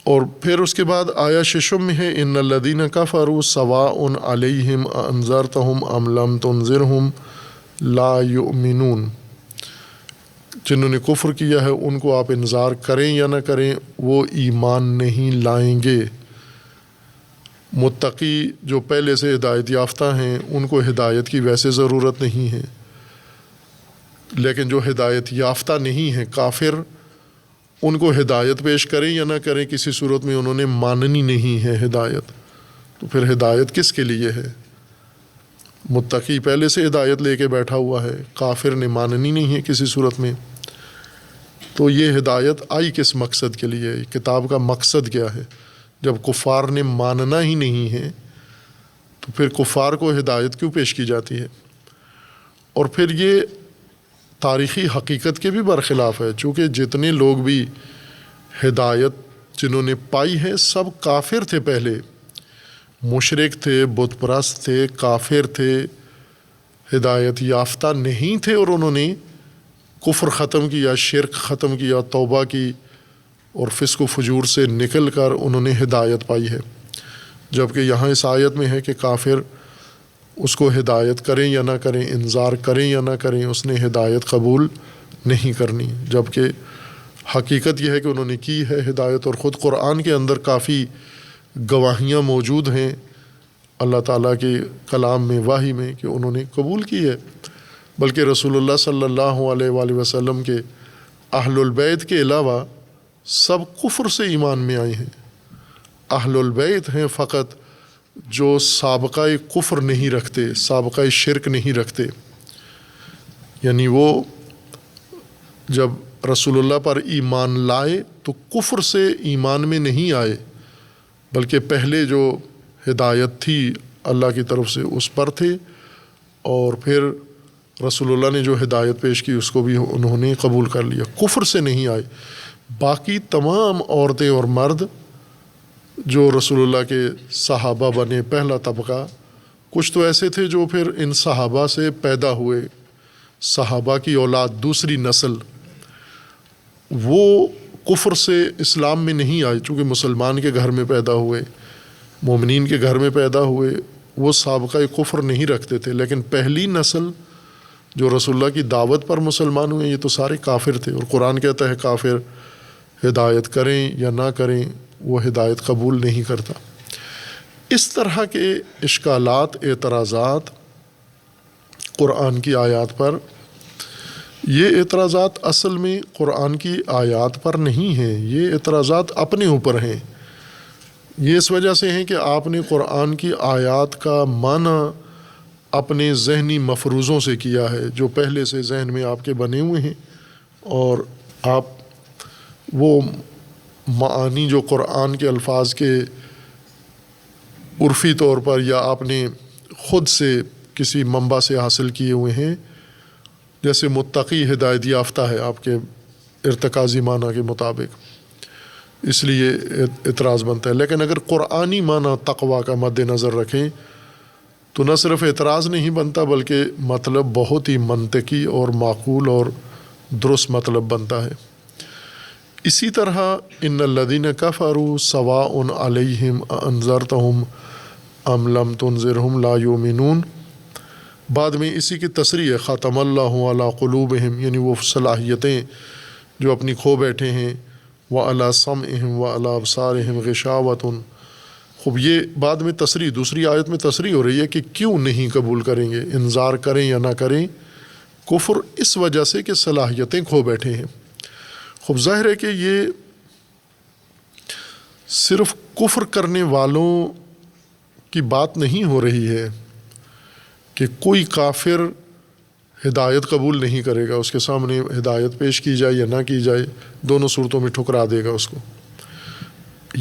اور پھر اس کے بعد آیا ششم میں ہے ان الذین کفروا سواء علیہم انذرتہم ام لم تنذرہم لا یؤمنون، جنہوں نے کفر کیا ہے ان کو آپ انذار کریں یا نہ کریں وہ ایمان نہیں لائیں گے۔ متقی جو پہلے سے ہدایت یافتہ ہیں ان کو ہدایت کی ویسے ضرورت نہیں ہے، لیکن جو ہدایت یافتہ نہیں ہیں کافر، ان کو ہدایت پیش کریں یا نہ کریں کسی صورت میں انہوں نے ماننی نہیں ہے ہدایت، تو پھر ہدایت کس کے لیے ہے؟ متقی پہلے سے ہدایت لے کے بیٹھا ہوا ہے، کافر نے ماننی نہیں ہے کسی صورت میں، تو یہ ہدایت آئی کس مقصد کے لیے؟ کتاب کا مقصد کیا ہے؟ جب کفار نے ماننا ہی نہیں ہے تو پھر کفار کو ہدایت کیوں پیش کی جاتی ہے؟ اور پھر یہ تاریخی حقیقت کے بھی برخلاف ہے، چونکہ جتنے لوگ بھی ہدایت جنہوں نے پائی ہے سب کافر تھے، پہلے مشرک تھے، بت پرست تھے، کافر تھے، ہدایت یافتہ نہیں تھے، اور انہوں نے کفر ختم کیا، شرک ختم کیا، توبہ کی اور فسق و فجور سے نکل کر انہوں نے ہدایت پائی ہے۔ جبکہ یہاں اس آیت میں ہے کہ کافر اس کو ہدایت کریں یا نہ کریں، انذار کریں یا نہ کریں، اس نے ہدایت قبول نہیں کرنی، جبکہ حقیقت یہ ہے کہ انہوں نے کی ہے ہدایت، اور خود قرآن کے اندر کافی گواہیاں موجود ہیں اللہ تعالیٰ کے کلام میں، وحی میں، کہ انہوں نے قبول کی ہے۔ بلکہ رسول اللہ صلی اللہ علیہ وآلہ وسلم کے اہل البیت کے علاوہ سب کفر سے ایمان میں آئے ہیں۔ اہل البیت ہیں فقط جو سابقہ کفر نہیں رکھتے، سابقہ شرک نہیں رکھتے، یعنی وہ جب رسول اللہ پر ایمان لائے تو کفر سے ایمان میں نہیں آئے، بلکہ پہلے جو ہدایت تھی اللہ کی طرف سے اس پر تھے، اور پھر رسول اللہ نے جو ہدایت پیش کی اس کو بھی انہوں نے قبول کر لیا، کفر سے نہیں آئے۔ باقی تمام عورتیں اور مرد جو رسول اللہ کے صحابہ بنے، پہلا طبقہ، کچھ تو ایسے تھے جو پھر ان صحابہ سے پیدا ہوئے، صحابہ کی اولاد، دوسری نسل، وہ کفر سے اسلام میں نہیں آئے، چونکہ مسلمان کے گھر میں پیدا ہوئے، مومنین کے گھر میں پیدا ہوئے، وہ سابقہ کفر نہیں رکھتے تھے، لیکن پہلی نسل جو رسول اللہ کی دعوت پر مسلمان ہوئے یہ تو سارے کافر تھے، اور قرآن کہتا ہے کافر ہدایت کریں یا نہ کریں وہ ہدایت قبول نہیں کرتا۔ اس طرح کے اشکالات، اعتراضات قرآن کی آیات پر، یہ اعتراضات اصل میں قرآن کی آیات پر نہیں ہیں، یہ اعتراضات اپنے اوپر ہیں۔ یہ اس وجہ سے ہیں کہ آپ نے قرآن کی آیات کا معنی اپنے ذہنی مفروضوں سے کیا ہے، جو پہلے سے ذہن میں آپ کے بنے ہوئے ہیں، اور آپ وہ معانی جو قرآن کے الفاظ کے عرفی طور پر یا آپ نے خود سے کسی منبع سے حاصل کیے ہوئے ہیں، جیسے متقی ہدایت یافتہ ہے آپ کے ارتکازی معنی کے مطابق، اس لیے اعتراض بنتا ہے۔ لیکن اگر قرآنی معنی تقویٰ کا مد نظر رکھیں تو نہ صرف اعتراض نہیں بنتا بلکہ مطلب بہت ہی منطقی اور معقول اور درست مطلب بنتا ہے۔ اسی طرح ان الذین کفروا سواء علیہم انذرتہم ام لم تنذرہم لا یؤمنون، بعد میں اسی کی تصریح ہے ختم اللہ علی قلوبہم، یعنی وہ صلاحیتیں جو اپنی کھو بیٹھے ہیں، وعلی سمعہم وعلی ابصارہم غشاوۃ، خوب یہ بعد میں تصریح، دوسری آیت میں تصریح ہو رہی ہے کہ کیوں نہیں قبول کریں گے، انذار کریں یا نہ کریں، کفر اس وجہ سے کہ صلاحیتیں کھو بیٹھے ہیں۔ خوب ظاہر ہے کہ یہ صرف کفر کرنے والوں کی بات نہیں ہو رہی ہے کہ کوئی کافر ہدایت قبول نہیں کرے گا، اس کے سامنے ہدایت پیش کی جائے یا نہ کی جائے دونوں صورتوں میں ٹھکرا دے گا اس کو،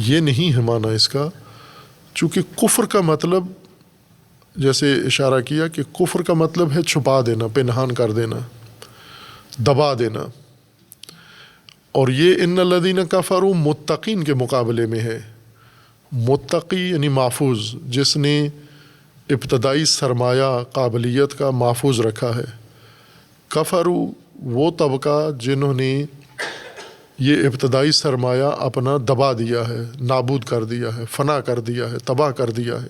یہ نہیں ہے معنی اس کا، چونکہ کفر کا مطلب جیسے اشارہ کیا کہ کفر کا مطلب ہے چھپا دینا، پنہان کر دینا، دبا دینا، اور یہ ان الذین کفروا متقین کے مقابلے میں ہے۔ متقی یعنی محفوظ، جس نے ابتدائی سرمایہ قابلیت کا محفوظ رکھا ہے۔ کفروا وہ طبقہ جنہوں نے یہ ابتدائی سرمایہ اپنا دبا دیا ہے، نابود کر دیا ہے، فنا کر دیا ہے، تباہ کر دیا ہے۔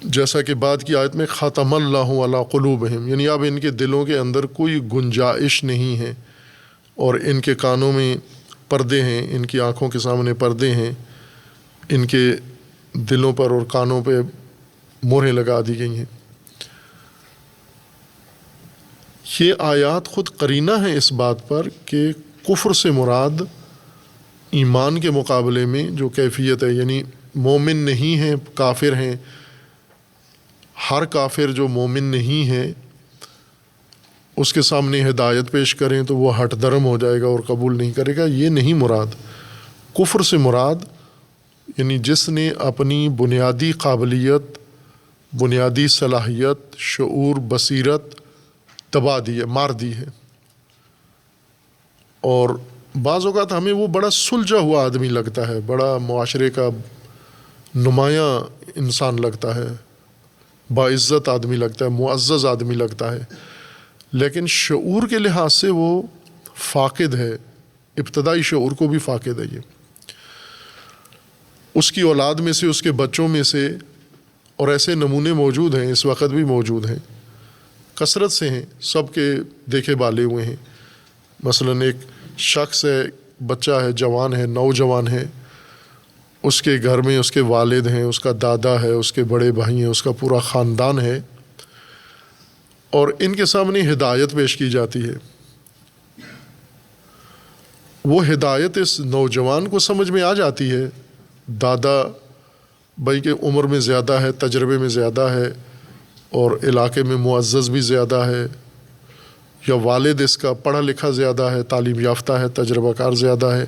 جیسا کہ بعد کی آیت میں ختم اللہ علی قلوبہم، یعنی اب ان کے دلوں کے اندر کوئی گنجائش نہیں ہے، اور ان کے کانوں میں پردے ہیں، ان کی آنکھوں کے سامنے پردے ہیں، ان کے دلوں پر اور کانوں پہ مہریں لگا دی گئی ہیں۔ یہ آیات خود قرینہ ہے اس بات پر کہ کفر سے مراد ایمان کے مقابلے میں جو کیفیت ہے، یعنی مومن نہیں ہیں، کافر ہیں۔ ہر کافر جو مومن نہیں ہے اس کے سامنے ہدایت پیش کریں تو وہ ہٹ درم ہو جائے گا اور قبول نہیں کرے گا، یہ نہیں مراد۔ کفر سے مراد یعنی جس نے اپنی بنیادی قابلیت، بنیادی صلاحیت، شعور، بصیرت دبا دی ہے، مار دی ہے۔ اور بعض اوقات ہمیں وہ بڑا سلجھا ہوا آدمی لگتا ہے، بڑا معاشرے کا نمایاں انسان لگتا ہے، باعزت آدمی لگتا ہے، معزز آدمی لگتا ہے، لیکن شعور کے لحاظ سے وہ فاقد ہے، ابتدائی شعور کو بھی فاقد ہے۔ یہ اس کی اولاد میں سے، اس کے بچوں میں سے، اور ایسے نمونے موجود ہیں، اس وقت بھی موجود ہیں، کثرت سے ہیں، سب کے دیکھے بالے ہوئے ہیں۔ مثلاً ایک شخص ہے، بچہ ہے، جوان ہے، نوجوان ہے، اس کے گھر میں اس کے والد ہیں، اس کا دادا ہے، اس کے بڑے بھائی ہیں، اس کا پورا خاندان ہے، اور ان کے سامنے ہدایت پیش کی جاتی ہے۔ وہ ہدایت اس نوجوان کو سمجھ میں آ جاتی ہے، دادا بھائی کے عمر میں زیادہ ہے، تجربے میں زیادہ ہے، اور علاقے میں معزز بھی زیادہ ہے، یا والد اس کا پڑھا لکھا زیادہ ہے، تعلیم یافتہ ہے، تجربہ کار زیادہ ہے،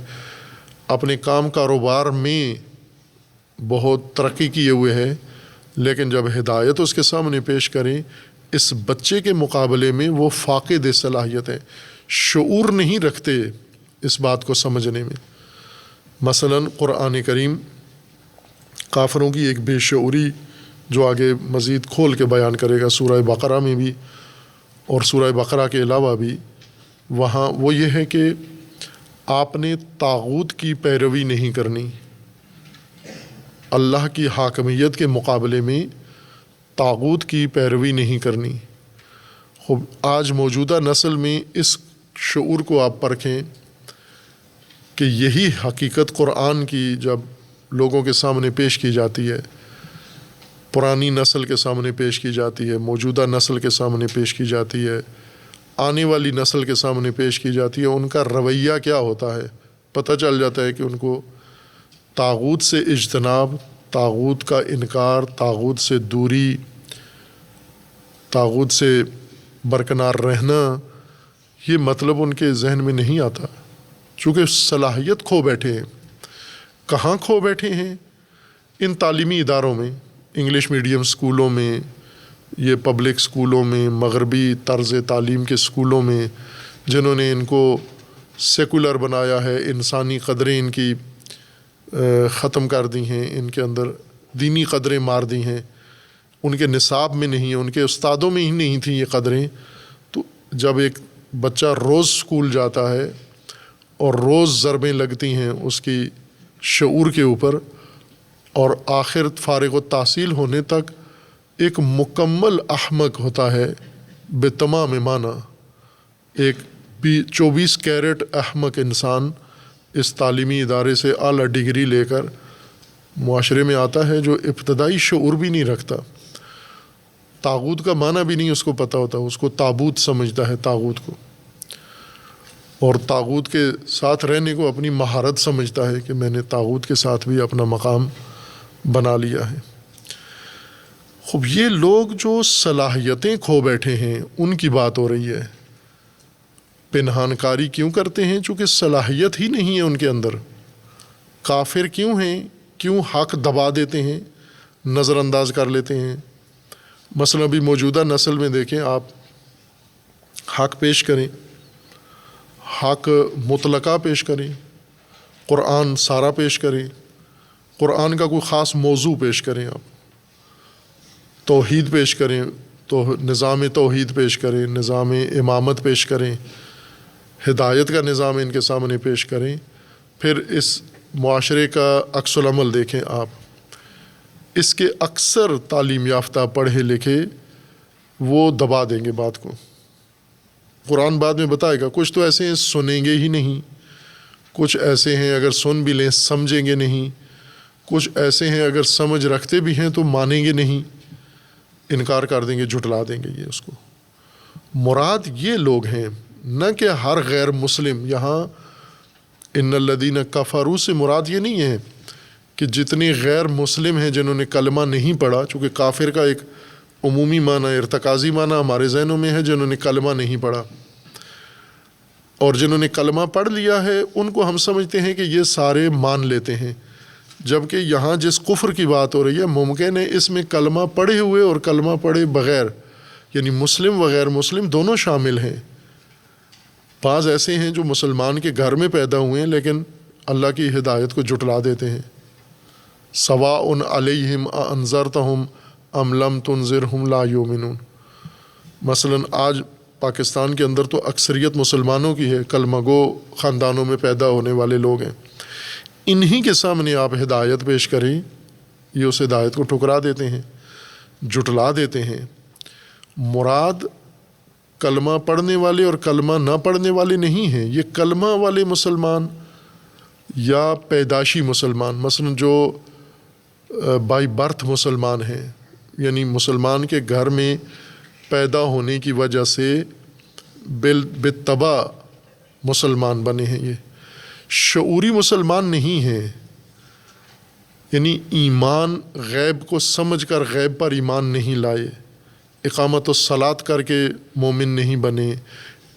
اپنے کام کاروبار میں بہت ترقی کیے ہوئے ہیں، لیکن جب ہدایت اس کے سامنے پیش کریں، اس بچے کے مقابلے میں وہ فاقد صلاحیت ہے، شعور نہیں رکھتے اس بات کو سمجھنے میں۔ مثلاً قرآن کریم کافروں کی ایک بے شعوری جو آگے مزید کھول کے بیان کرے گا سورہ بقرہ میں بھی اور سورہ بقرہ کے علاوہ بھی، وہاں وہ یہ ہے کہ آپ نے طاغوت کی پیروی نہیں کرنی، اللہ کی حاکمیت کے مقابلے میں طاغوت کی پیروی نہیں کرنی۔ خب آج موجودہ نسل میں اس شعور کو آپ پرکھیں کہ یہی حقیقت قرآن کی جب لوگوں کے سامنے پیش کی جاتی ہے، پرانی نسل کے سامنے پیش کی جاتی ہے، موجودہ نسل کے سامنے پیش کی جاتی ہے، آنے والی نسل کے سامنے پیش کی جاتی ہے، ان کا رویہ کیا ہوتا ہے، پتہ چل جاتا ہے کہ ان کو طاغوت سے اجتناب، طاغوت کا انکار، طاغوت سے دوری، طاغوت سے برکنار رہنا، یہ مطلب ان کے ذہن میں نہیں آتا، چونکہ صلاحیت کھو بیٹھے ہیں۔ کہاں کھو بیٹھے ہیں؟ ان تعلیمی اداروں میں، انگلش میڈیم اسکولوں میں، یہ پبلک اسکولوں میں، مغربی طرز تعلیم کے اسکولوں میں، جنہوں نے ان کو سیکولر بنایا ہے، انسانی قدریں ان کی ختم کر دی ہیں، ان کے اندر دینی قدریں مار دی ہیں، ان کے نصاب میں نہیں ہیں، ان کے استادوں میں ہی نہیں تھیں یہ قدریں۔ تو جب ایک بچہ روز اسکول جاتا ہے اور روز ضربیں لگتی ہیں اس کی شعور کے اوپر، اور آخر فارغ التحصیل ہونے تک ایک مکمل احمق ہوتا ہے بے تمام معنی، ایک 24 کیرٹ احمق انسان اس تعلیمی ادارے سے اعلیٰ ڈگری لے کر معاشرے میں آتا ہے، جو ابتدائی شعور بھی نہیں رکھتا، طاغوت کا معنی بھی نہیں اس کو پتہ ہوتا، اس کو تابوت سمجھتا ہے، طاغوت کو، اور طاغوت کے ساتھ رہنے کو اپنی مہارت سمجھتا ہے کہ میں نے طاغوت کے ساتھ بھی اپنا مقام بنا لیا ہے۔ خب یہ لوگ جو صلاحیتیں کھو بیٹھے ہیں ان کی بات ہو رہی ہے۔ پنہان کاری کیوں کرتے ہیں؟ چونکہ صلاحیت ہی نہیں ہے ان کے اندر۔ کافر کیوں ہیں؟ کیوں حق دبا دیتے ہیں، نظر انداز کر لیتے ہیں؟ مثلا ابھی موجودہ نسل میں دیکھیں آپ، حق پیش کریں، حق مطلقہ پیش کریں، قرآن سارا پیش کریں، قرآن کا کوئی خاص موضوع پیش کریں، آپ توحید پیش کریں، تو نظام توحید پیش کریں، نظام امامت پیش کریں، ہدایت کا نظام ان کے سامنے پیش کریں، پھر اس معاشرے کا عکس العمل دیکھیں آپ۔ اس کے اکثر تعلیم یافتہ پڑھے لکھے وہ دبا دیں گے بات کو، قرآن بعد میں بتائے گا کچھ تو ایسے ہیں سنیں گے ہی نہیں، کچھ ایسے ہیں اگر سن بھی لیں سمجھیں گے نہیں، کچھ ایسے ہیں اگر سمجھ رکھتے بھی ہیں تو مانیں گے نہیں، انکار کر دیں گے، جھٹلا دیں گے یہ اس کو۔ مراد یہ لوگ ہیں، نہ کہ ہر غیر مسلم۔ یہاں ان الذین کفروا سے مراد یہ نہیں ہے کہ جتنے غیر مسلم ہیں جنہوں نے کلمہ نہیں پڑھا، چونکہ کافر کا ایک عمومی معنی ارتکازی معنی ہمارے ذہنوں میں ہے، جنہوں نے کلمہ نہیں پڑھا، اور جنہوں نے کلمہ پڑھ لیا ہے ان کو ہم سمجھتے ہیں کہ یہ سارے مان لیتے ہیں، جبکہ یہاں جس کفر کی بات ہو رہی ہے ممکن ہے اس میں کلمہ پڑھے ہوئے اور کلمہ پڑھے بغیر، یعنی مسلم و غیر مسلم دونوں شامل ہیں۔ بعض ایسے ہیں جو مسلمان کے گھر میں پیدا ہوئے ہیں لیکن اللہ کی ہدایت کو جھٹلا دیتے ہیں۔ سواء علیہم انذرتہم ام لم تنذرہم لا یؤمنون۔ مثلا آج پاکستان کے اندر تو اکثریت مسلمانوں کی ہے، کلمہ گو خاندانوں میں پیدا ہونے والے لوگ ہیں، انہی کے سامنے آپ ہدایت پیش کریں، یہ اس ہدایت کو ٹھکرا دیتے ہیں، جھٹلا دیتے ہیں۔ مراد کلمہ پڑھنے والے اور کلمہ نہ پڑھنے والے نہیں ہیں، یہ کلمہ والے مسلمان یا پیدائشی مسلمان، مثلا جو بائی برتھ مسلمان ہیں، یعنی مسلمان کے گھر میں پیدا ہونے کی وجہ سے بالطبع مسلمان بنے ہیں، یہ شعوری مسلمان نہیں ہیں، یعنی ایمان غیب کو سمجھ کر غیب پر ایمان نہیں لائے، اقامت الصلاۃ کر کے مومن نہیں بنے،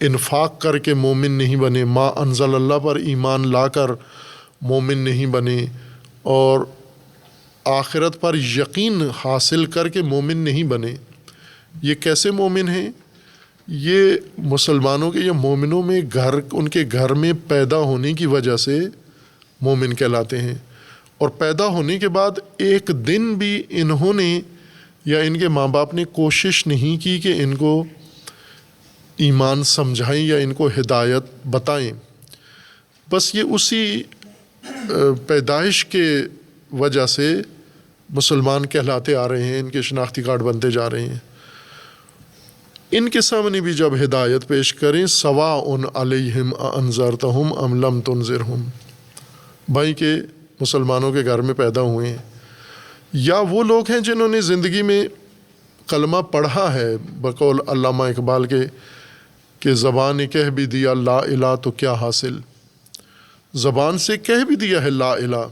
انفاق کر کے مومن نہیں بنے، ما انزل اللہ پر ایمان لا کر مومن نہیں بنے، اور آخرت پر یقین حاصل کر کے مومن نہیں بنے۔ یہ کیسے مومن ہیں؟ یہ مسلمانوں کے یا مومنوں میں ان کے گھر میں پیدا ہونے کی وجہ سے مومن کہلاتے ہیں، اور پیدا ہونے کے بعد ایک دن بھی انہوں نے یا ان کے ماں باپ نے کوشش نہیں کی کہ ان کو ایمان سمجھائیں یا ان کو ہدایت بتائیں، بس یہ اسی پیدائش کے وجہ سے مسلمان کہلاتے آ رہے ہیں، ان کے شناختی کارڈ بنتے جا رہے ہیں۔ ان کے سامنے بھی جب ہدایت پیش کریں، سواء علیہم انذرتہم ام لم تنذرہم، بھائی کہ مسلمانوں کے گھر میں پیدا ہوئے ہیں یا وہ لوگ ہیں جنہوں نے زندگی میں کلمہ پڑھا ہے، بقول علامہ اقبال کے کہ زبان کہہ بھی دیا لا الہ تو کیا حاصل، زبان سے کہہ بھی دیا ہے لا الہ،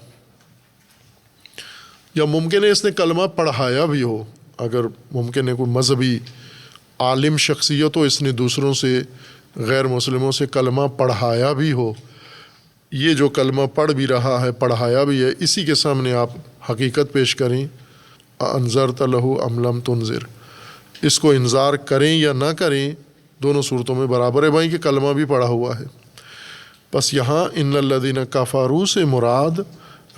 یا ممکن ہے اس نے کلمہ پڑھایا بھی ہو، اگر ممکن ہے کوئی مذہبی عالم شخصیت ہو، اس نے دوسروں سے غیر مسلموں سے کلمہ پڑھایا بھی ہو، یہ جو کلمہ پڑھ بھی رہا ہے پڑھایا بھی ہے، اسی کے سامنے آپ حقیقت پیش کریں، انذرت لہ ام لم تنذر، اس کو انذار کریں یا نہ کریں دونوں صورتوں میں برابر ہے بھائی کہ کلمہ بھی پڑھا ہوا ہے۔ بس یہاں ان الذین کفروا سے مراد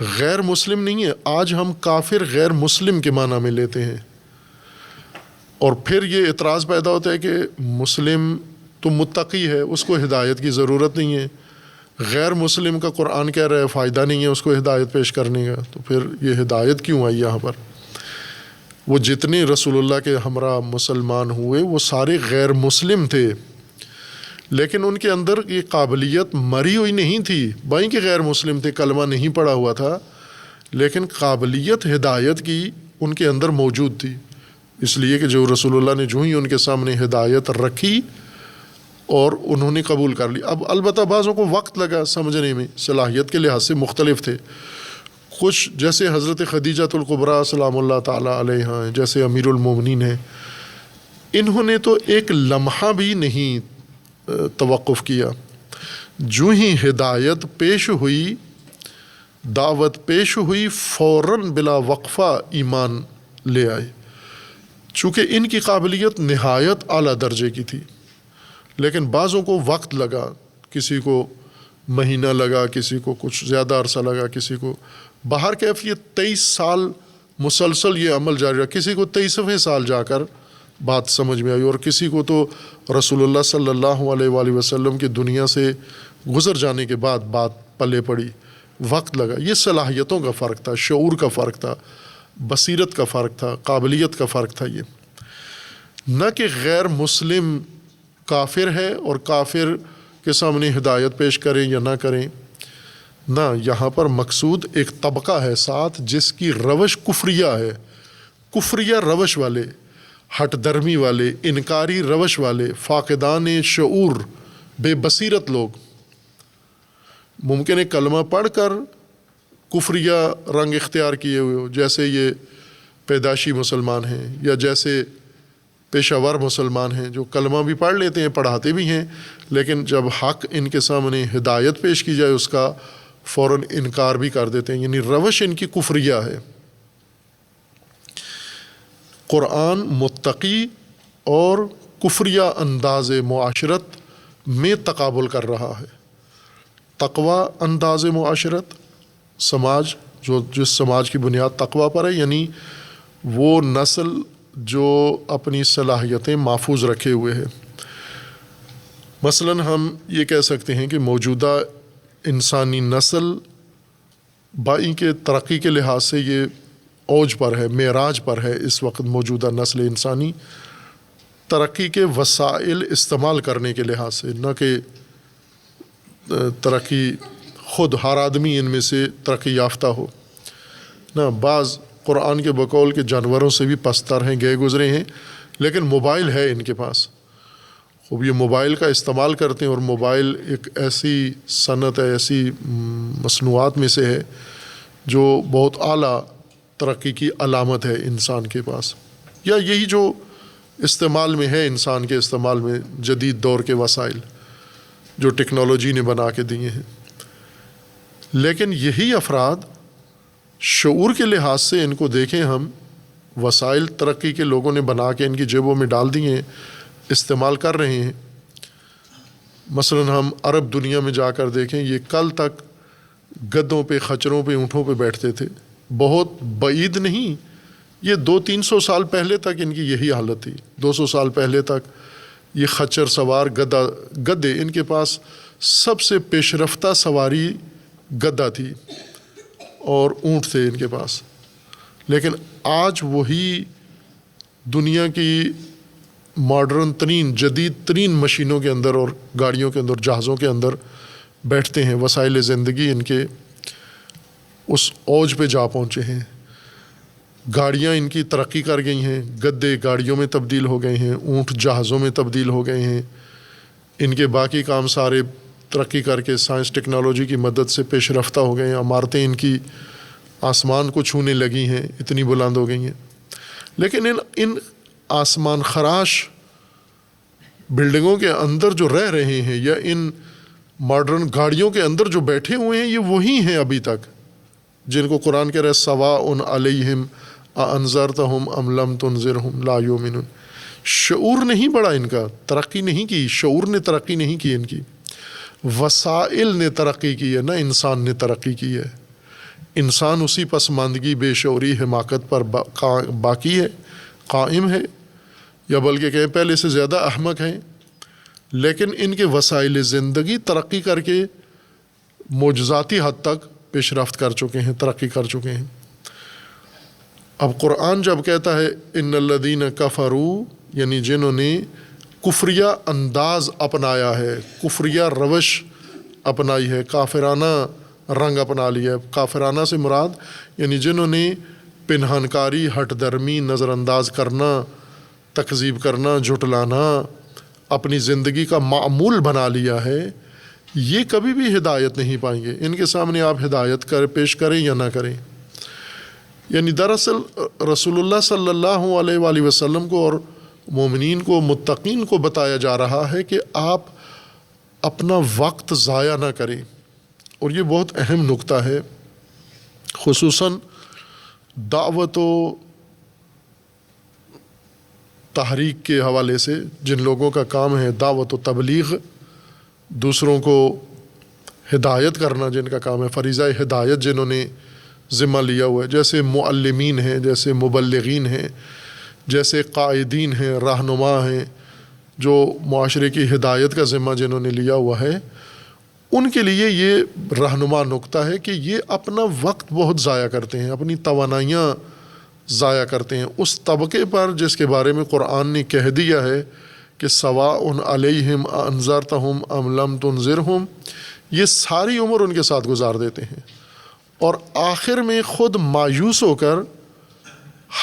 غیر مسلم نہیں ہے، آج ہم کافر غیر مسلم کے معنی میں لیتے ہیں، اور پھر یہ اعتراض پیدا ہوتا ہے کہ مسلم تو متقی ہے، اس کو ہدایت کی ضرورت نہیں ہے، غیر مسلم کا قرآن کہہ رہا ہے فائدہ نہیں ہے اس کو ہدایت پیش کرنے کا، تو پھر یہ ہدایت کیوں آئی یہاں پر؟ وہ جتنے رسول اللہ کے ہمراہ مسلمان ہوئے وہ سارے غیر مسلم تھے، لیکن ان کے اندر یہ قابلیت مری ہوئی نہیں تھی، بھائی کہ غیر مسلم تھے، کلمہ نہیں پڑھا ہوا تھا، لیکن قابلیت ہدایت کی ان کے اندر موجود تھی، اس لیے کہ جو رسول اللہ نے جو ہی ان کے سامنے ہدایت رکھی اور انہوں نے قبول کر لی۔ اب البتہ بعضوں کو وقت لگا سمجھنے میں، صلاحیت کے لحاظ سے مختلف تھے، کچھ جیسے حضرت خدیجۃ الکبریٰ سلام اللہ تعالیٰ علیہا ہیں، جیسے امیر المومنین ہیں، انہوں نے تو ایک لمحہ بھی نہیں توقف کیا، جو ہی ہدایت پیش ہوئی، دعوت پیش ہوئی، فوراً بلا وقفہ ایمان لے آئے، چونکہ ان کی قابلیت نہایت اعلیٰ درجے کی تھی، لیکن بعضوں کو وقت لگا، کسی کو مہینہ لگا، کسی کو کچھ زیادہ عرصہ لگا، کسی کو باہر کیف یہ 23 سال مسلسل یہ عمل جاری رہا، کسی کو 23ویں سال جا کر بات سمجھ میں آئی، اور کسی کو تو رسول اللہ صلی اللہ علیہ وآلہ وسلم کی دنیا سے گزر جانے کے بعد بات پلے پڑی، وقت لگا۔ یہ صلاحیتوں کا فرق تھا، شعور کا فرق تھا، بصیرت کا فرق تھا، قابلیت کا فرق تھا۔ یہ نہ کہ غیر مسلم کافر ہے اور کافر کے سامنے ہدایت پیش کریں یا نہ کریں، نہ، یہاں پر مقصود ایک طبقہ ہے ساتھ جس کی روش کفریہ ہے، کفریہ روش والے، ہٹ درمی والے، انکاری روش والے، فاقدان شعور، بے بصیرت لوگ۔ ممکن ہے کلمہ پڑھ کر کفریہ رنگ اختیار کیے ہوئے ہو، جیسے یہ پیدائشی مسلمان ہیں یا جیسے پیشہ ور مسلمان ہیں جو کلمہ بھی پڑھ لیتے ہیں، پڑھاتے بھی ہیں، لیکن جب حق ان کے سامنے ہدایت پیش کی جائے اس کا فوراً انکار بھی کر دیتے ہیں، یعنی روش ان کی کفریہ ہے۔ قرآن متقی اور کفریہ انداز معاشرت میں تقابل کر رہا ہے۔ تقوی انداز معاشرت، سماج جس سماج کی بنیاد تقوی پر ہے، یعنی وہ نسل جو اپنی صلاحیتیں محفوظ رکھے ہوئے ہے۔ مثلاً ہم یہ کہہ سکتے ہیں کہ موجودہ انسانی نسل بائی کے ترقی کے لحاظ سے یہ اوج پر ہے، معراج پر ہے اس وقت۔ موجودہ نسل انسانی ترقی کے وسائل استعمال کرنے کے لحاظ سے، نہ کہ ترقی خود، ہر آدمی ان میں سے ترقی یافتہ ہو، نہ، بعض قرآن کے بقول کے جانوروں سے بھی پستر ہیں، گئے گزرے ہیں، لیکن موبائل ہے ان کے پاس، خوب یہ موبائل کا استعمال کرتے ہیں، اور موبائل ایک ایسی صنعت ہے، ایسی مصنوعات میں سے ہے جو بہت اعلیٰ ترقی کی علامت ہے انسان کے پاس، یا یہی جو استعمال میں ہے انسان کے استعمال میں جدید دور کے وسائل جو ٹیکنالوجی نے بنا کے دیے ہیں۔ لیکن یہی افراد شعور کے لحاظ سے ان کو دیکھیں ہم، وسائل ترقی کے لوگوں نے بنا کے ان کی جیبوں میں ڈال دیے ہیں، استعمال کر رہے ہیں۔ مثلاً ہم عرب دنیا میں جا کر دیکھیں، یہ کل تک گدوں پہ، خچروں پہ، اونٹوں پہ بیٹھتے تھے، بہت بعید نہیں، یہ 200-300 سال پہلے تک ان کی یہی حالت تھی۔ 200 سال پہلے تک یہ خچر سوار گدے ان کے پاس سب سے پیش رفتہ سواری گدا تھی، اور اونٹ تھے ان کے پاس۔ لیکن آج وہی دنیا کی ماڈرن ترین، جدید ترین مشینوں کے اندر اور گاڑیوں کے اندر، جہازوں کے اندر بیٹھتے ہیں، وسائل زندگی ان کے اس اوج پہ جا پہنچے ہیں۔ گاڑیاں ان کی ترقی کر گئی ہیں، گدے گاڑیوں میں تبدیل ہو گئے ہیں، اونٹ جہازوں میں تبدیل ہو گئے ہیں، ان کے باقی کام سارے ترقی کر کے سائنس ٹیکنالوجی کی مدد سے پیش رفتہ ہو گئے ہیں، عمارتیں ان کی آسمان کو چھونے لگی ہیں، اتنی بلند ہو گئی ہیں۔ لیکن ان آسمان خراش بلڈنگوں کے اندر جو رہ رہے ہیں، یا ان ماڈرن گاڑیوں کے اندر جو بیٹھے ہوئے ہیں، یہ وہی ہیں ابھی تک جن کو قرآن کہہ رہا ہے سواء علیہم اانذرتہم ام لم تنذرہم لا یؤمنون۔ شعور نہیں بڑھا ان کا، ترقی نہیں کی، شعور نے ترقی نہیں کی ان کی، وسائل نے ترقی کی ہے، نہ انسان نے ترقی کی ہے۔ انسان اسی پسماندگی، بے شعوری، حماقت پر باقی ہے، قائم ہے، یا بلکہ کہیں پہلے سے زیادہ احمق ہیں۔ لیکن ان کے وسائل زندگی ترقی کر کے معجزاتی حد تک پیش رفت کر چکے ہیں، ترقی کر چکے ہیں۔ اب قرآن جب کہتا ہے ان الذین کفروا، یعنی جنہوں نے کفریہ انداز اپنایا ہے، کفریہ روش اپنائی ہے، کافرانہ رنگ اپنا لیا ہے۔ کافرانہ سے مراد یعنی جنہوں نے پنہان کاری، ہٹ درمی، نظر انداز کرنا، تکذیب کرنا، جھٹلانا اپنی زندگی کا معمول بنا لیا ہے، یہ کبھی بھی ہدایت نہیں پائیں گے۔ ان کے سامنے آپ ہدایت پیش کریں یا نہ کریں، یعنی دراصل رسول اللہ صلی اللہ علیہ وآلہ وسلم کو اور مومنین کو، متقین کو بتایا جا رہا ہے کہ آپ اپنا وقت ضائع نہ کریں۔ اور یہ بہت اہم نکتہ ہے، خصوصاً دعوت و تحریک کے حوالے سے۔ جن لوگوں کا کام ہے دعوت و تبلیغ، دوسروں کو ہدایت کرنا جن کا کام ہے، فریضہ ہدایت جنہوں نے ذمہ لیا ہوا ہے، جیسے معلمین ہیں، جیسے مبلغین ہیں، جیسے قائدین ہیں، رہنما ہیں، جو معاشرے کی ہدایت کا ذمہ جنہوں نے لیا ہوا ہے، ان کے لیے یہ رہنما نقطہ ہے کہ یہ اپنا وقت بہت ضائع کرتے ہیں، اپنی توانائیاں ضائع کرتے ہیں اس طبقے پر جس کے بارے میں قرآن نے کہہ دیا ہے کہ سواء علیہم انذرتہم ام لم تنذرہم، یہ ساری عمر ان کے ساتھ گزار دیتے ہیں اور آخر میں خود مایوس ہو کر،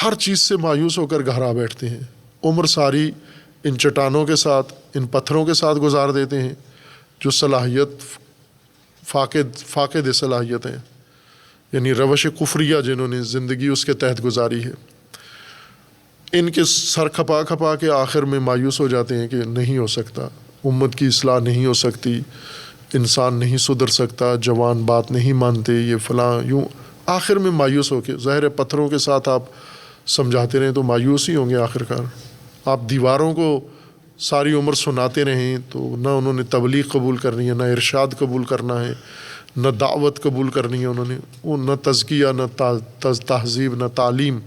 ہر چیز سے مایوس ہو کر گھر آ بیٹھتے ہیں، عمر ساری ان چٹانوں کے ساتھ، ان پتھروں کے ساتھ گزار دیتے ہیں جو صلاحیت فاقد صلاحیت ہیں، یعنی روش کفریہ جنہوں نے زندگی اس کے تحت گزاری ہے، ان کے سر کھپا کھپا کے آخر میں مایوس ہو جاتے ہیں کہ نہیں ہو سکتا، امت کی اصلاح نہیں ہو سکتی، انسان نہیں سدھر سکتا، جوان بات نہیں مانتے، یہ فلاں، یوں آخر میں مایوس ہو کے، ظاہر پتھروں کے ساتھ آپ سمجھاتے رہیں تو مایوس ہی ہوں گے آخر کار۔ آپ دیواروں کو ساری عمر سناتے رہیں تو نہ انہوں نے تبلیغ قبول کرنی ہے، نہ ارشاد قبول کرنا ہے، نہ دعوت قبول کرنی ہے انہوں نے، نہ تزکیہ، نہ تہذیب، نہ تعلیم۔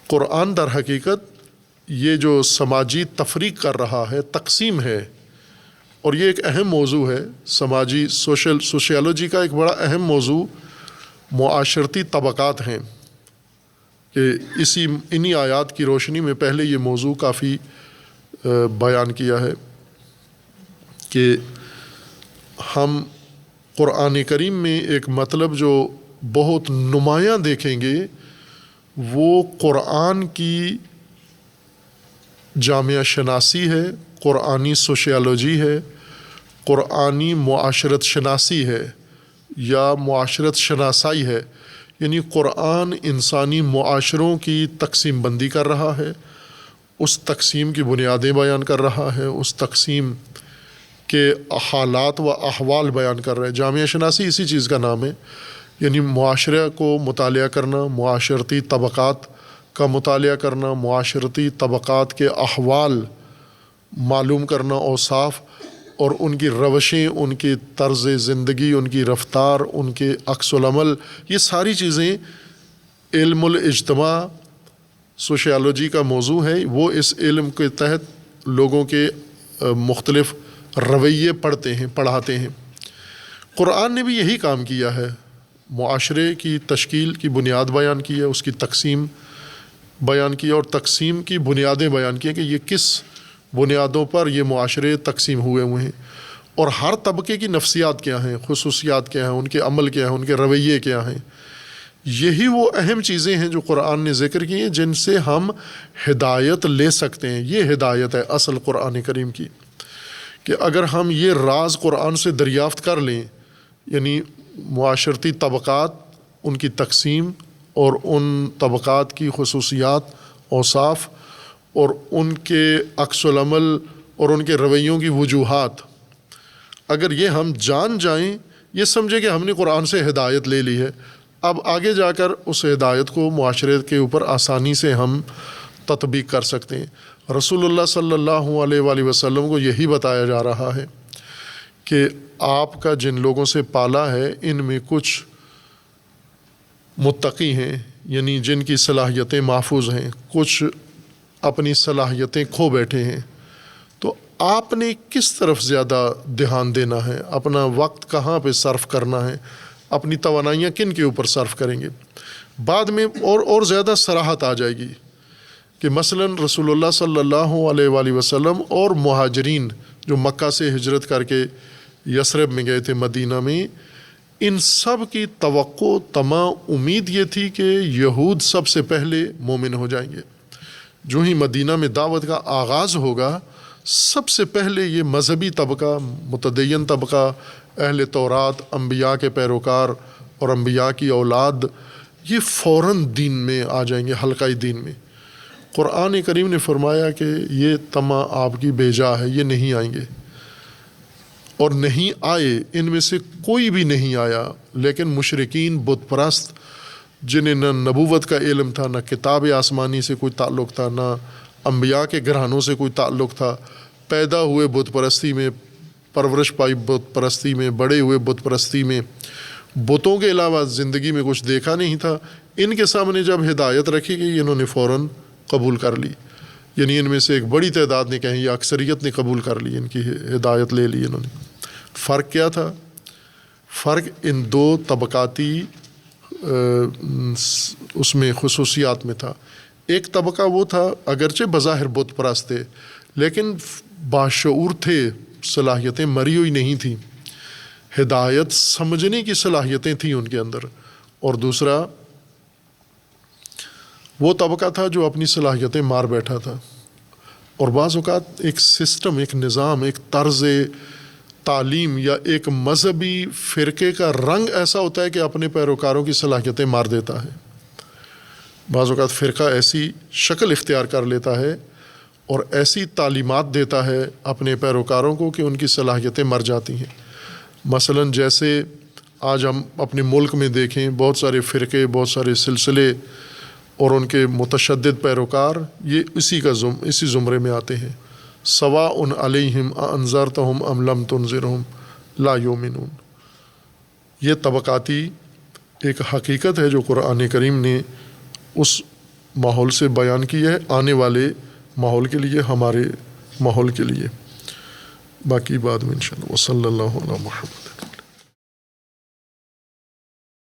قرآن در حقیقت یہ جو سماجی تفریق کر رہا ہے، تقسیم ہے، اور یہ ایک اہم موضوع ہے، سماجی سوشیالوجی کا ایک بڑا اہم موضوع معاشرتی طبقات ہیں، کہ انہی آیات کی روشنی میں پہلے یہ موضوع کافی بیان کیا ہے کہ ہم قرآن کریم میں ایک مطلب جو بہت نمایاں دیکھیں گے وہ قرآن کی جامعہ شناسی ہے، قرآنی سوشیالوجی ہے، قرآنی معاشرت شناسی ہے یا معاشرت شناسائی ہے، یعنی قرآن انسانی معاشروں کی تقسیم بندی کر رہا ہے، اس تقسیم کی بنیادیں بیان کر رہا ہے، اس تقسیم کے حالات و احوال بیان کر رہا ہے۔ جامعہ شناسی اسی چیز کا نام ہے، یعنی معاشرے کو مطالعہ کرنا، معاشرتی طبقات کا مطالعہ کرنا، معاشرتی طبقات کے احوال معلوم کرنا، اوصاف اور ان کی روشیں، ان کی طرز زندگی، ان کی رفتار، ان کے عکس العمل، یہ ساری چیزیں علم الاجتماع سوشیالوجی کا موضوع ہے۔ وہ اس علم کے تحت لوگوں کے مختلف رویے پڑھاتے ہیں۔ قرآن نے بھی یہی کام کیا ہے، معاشرے کی تشکیل کی بنیاد بیان کی ہے، اس کی تقسیم بیان کی اور تقسیم کی بنیادیں بیان کی ہیں کہ یہ کس بنیادوں پر یہ معاشرے تقسیم ہوئے ہیں اور ہر طبقے کی نفسیات کیا ہیں، خصوصیات کیا ہیں، ان کے عمل کیا ہیں، ان کے رویے کیا ہیں۔ یہی وہ اہم چیزیں ہیں جو قرآن نے ذکر کی ہیں جن سے ہم ہدایت لے سکتے ہیں۔ یہ ہدایت ہے اصل قرآن کریم کی، کہ اگر ہم یہ راز قرآن سے دریافت کر لیں، یعنی معاشرتی طبقات، ان کی تقسیم اور ان طبقات کی خصوصیات، اوصاف اور ان کے عکس العمل اور ان کے رویوں کی وجوہات، اگر یہ ہم جان جائیں، یہ سمجھیں کہ ہم نے قرآن سے ہدایت لے لی ہے، اب آگے جا کر اس ہدایت کو معاشرے کے اوپر آسانی سے ہم تطبیق کر سکتے ہیں۔ رسول اللہ صلی اللہ علیہ وآلہ وسلم کو یہی بتایا جا رہا ہے کہ آپ کا جن لوگوں سے پالا ہے ان میں کچھ متقی ہیں، یعنی جن کی صلاحیتیں محفوظ ہیں، کچھ اپنی صلاحیتیں کھو بیٹھے ہیں۔ تو آپ نے کس طرف زیادہ دھیان دینا ہے، اپنا وقت کہاں پہ صرف کرنا ہے، اپنی توانائیاں کن کے اوپر صرف کریں گے۔ بعد میں اور زیادہ صراحت آ جائے گی کہ مثلا رسول اللہ صلی اللہ علیہ وآلہ وسلم اور مہاجرین جو مکہ سے ہجرت کر کے یثرب میں گئے تھے، مدینہ میں، ان سب کی توقع، طمع، امید یہ تھی کہ یہود سب سے پہلے مومن ہو جائیں گے۔ جو ہی مدینہ میں دعوت کا آغاز ہوگا، سب سے پہلے یہ مذہبی طبقہ، متدین طبقہ، اہل تورات، انبیاء کے پیروکار اور انبیاء کی اولاد، یہ فوراً دین میں آ جائیں گے، حلقہ دین میں۔ قرآن کریم نے فرمایا کہ یہ طمع آپ کی بے جا ہے، یہ نہیں آئیں گے، اور نہیں آئے، ان میں سے کوئی بھی نہیں آیا۔ لیکن مشرکین، بت پرست، جنہیں نہ نبوت کا علم تھا، نہ کتاب آسمانی سے کوئی تعلق تھا، نہ انبیاء کے گھرانوں سے کوئی تعلق تھا، پیدا ہوئے بت پرستی میں، پرورش پائی بت پرستی میں، بڑے ہوئے بت پرستی میں، بتوں کے علاوہ زندگی میں کچھ دیکھا نہیں تھا، ان کے سامنے جب ہدایت رکھی گئی انہوں نے فوراً قبول کر لی، یعنی ان میں سے ایک بڑی تعداد نے کہیں یا اکثریت نے قبول کر لی، ان کی ہدایت لے لی انہوں نے۔ فرق کیا تھا؟ فرق ان دو طبقاتی اس میں خصوصیات میں تھا۔ ایک طبقہ وہ تھا اگرچہ بظاہر بت پرست تھے لیکن باشعور تھے، صلاحیتیں مری ہوئی نہیں تھیں، ہدایت سمجھنے کی صلاحیتیں تھیں ان کے اندر۔ اور دوسرا وہ طبقہ تھا جو اپنی صلاحیتیں مار بیٹھا تھا۔ اور بعض اوقات ایک سسٹم، ایک نظام، ایک طرز تعلیم یا ایک مذہبی فرقے کا رنگ ایسا ہوتا ہے کہ اپنے پیروکاروں کی صلاحیتیں مار دیتا ہے۔ بعض اوقات فرقہ ایسی شکل اختیار کر لیتا ہے اور ایسی تعلیمات دیتا ہے اپنے پیروکاروں کو کہ ان کی صلاحیتیں مر جاتی ہیں۔ مثلا جیسے آج ہم اپنے ملک میں دیکھیں بہت سارے فرقے، بہت سارے سلسلے اور ان کے متشدد پیروکار یہ اسی زمرے میں آتے ہیں۔ سواء علیہم انذرتہم ام لم تنذرہم لا یؤمنون۔ یہ طبقاتی ایک حقیقت ہے جو قرآن کریم نے اس ماحول سے بیان کی ہے، آنے والے ماحول کے لیے، ہمارے ماحول کے لیے۔ باقی بعد میں انشاءاللہ۔ وصلی اللہ علی محمد۔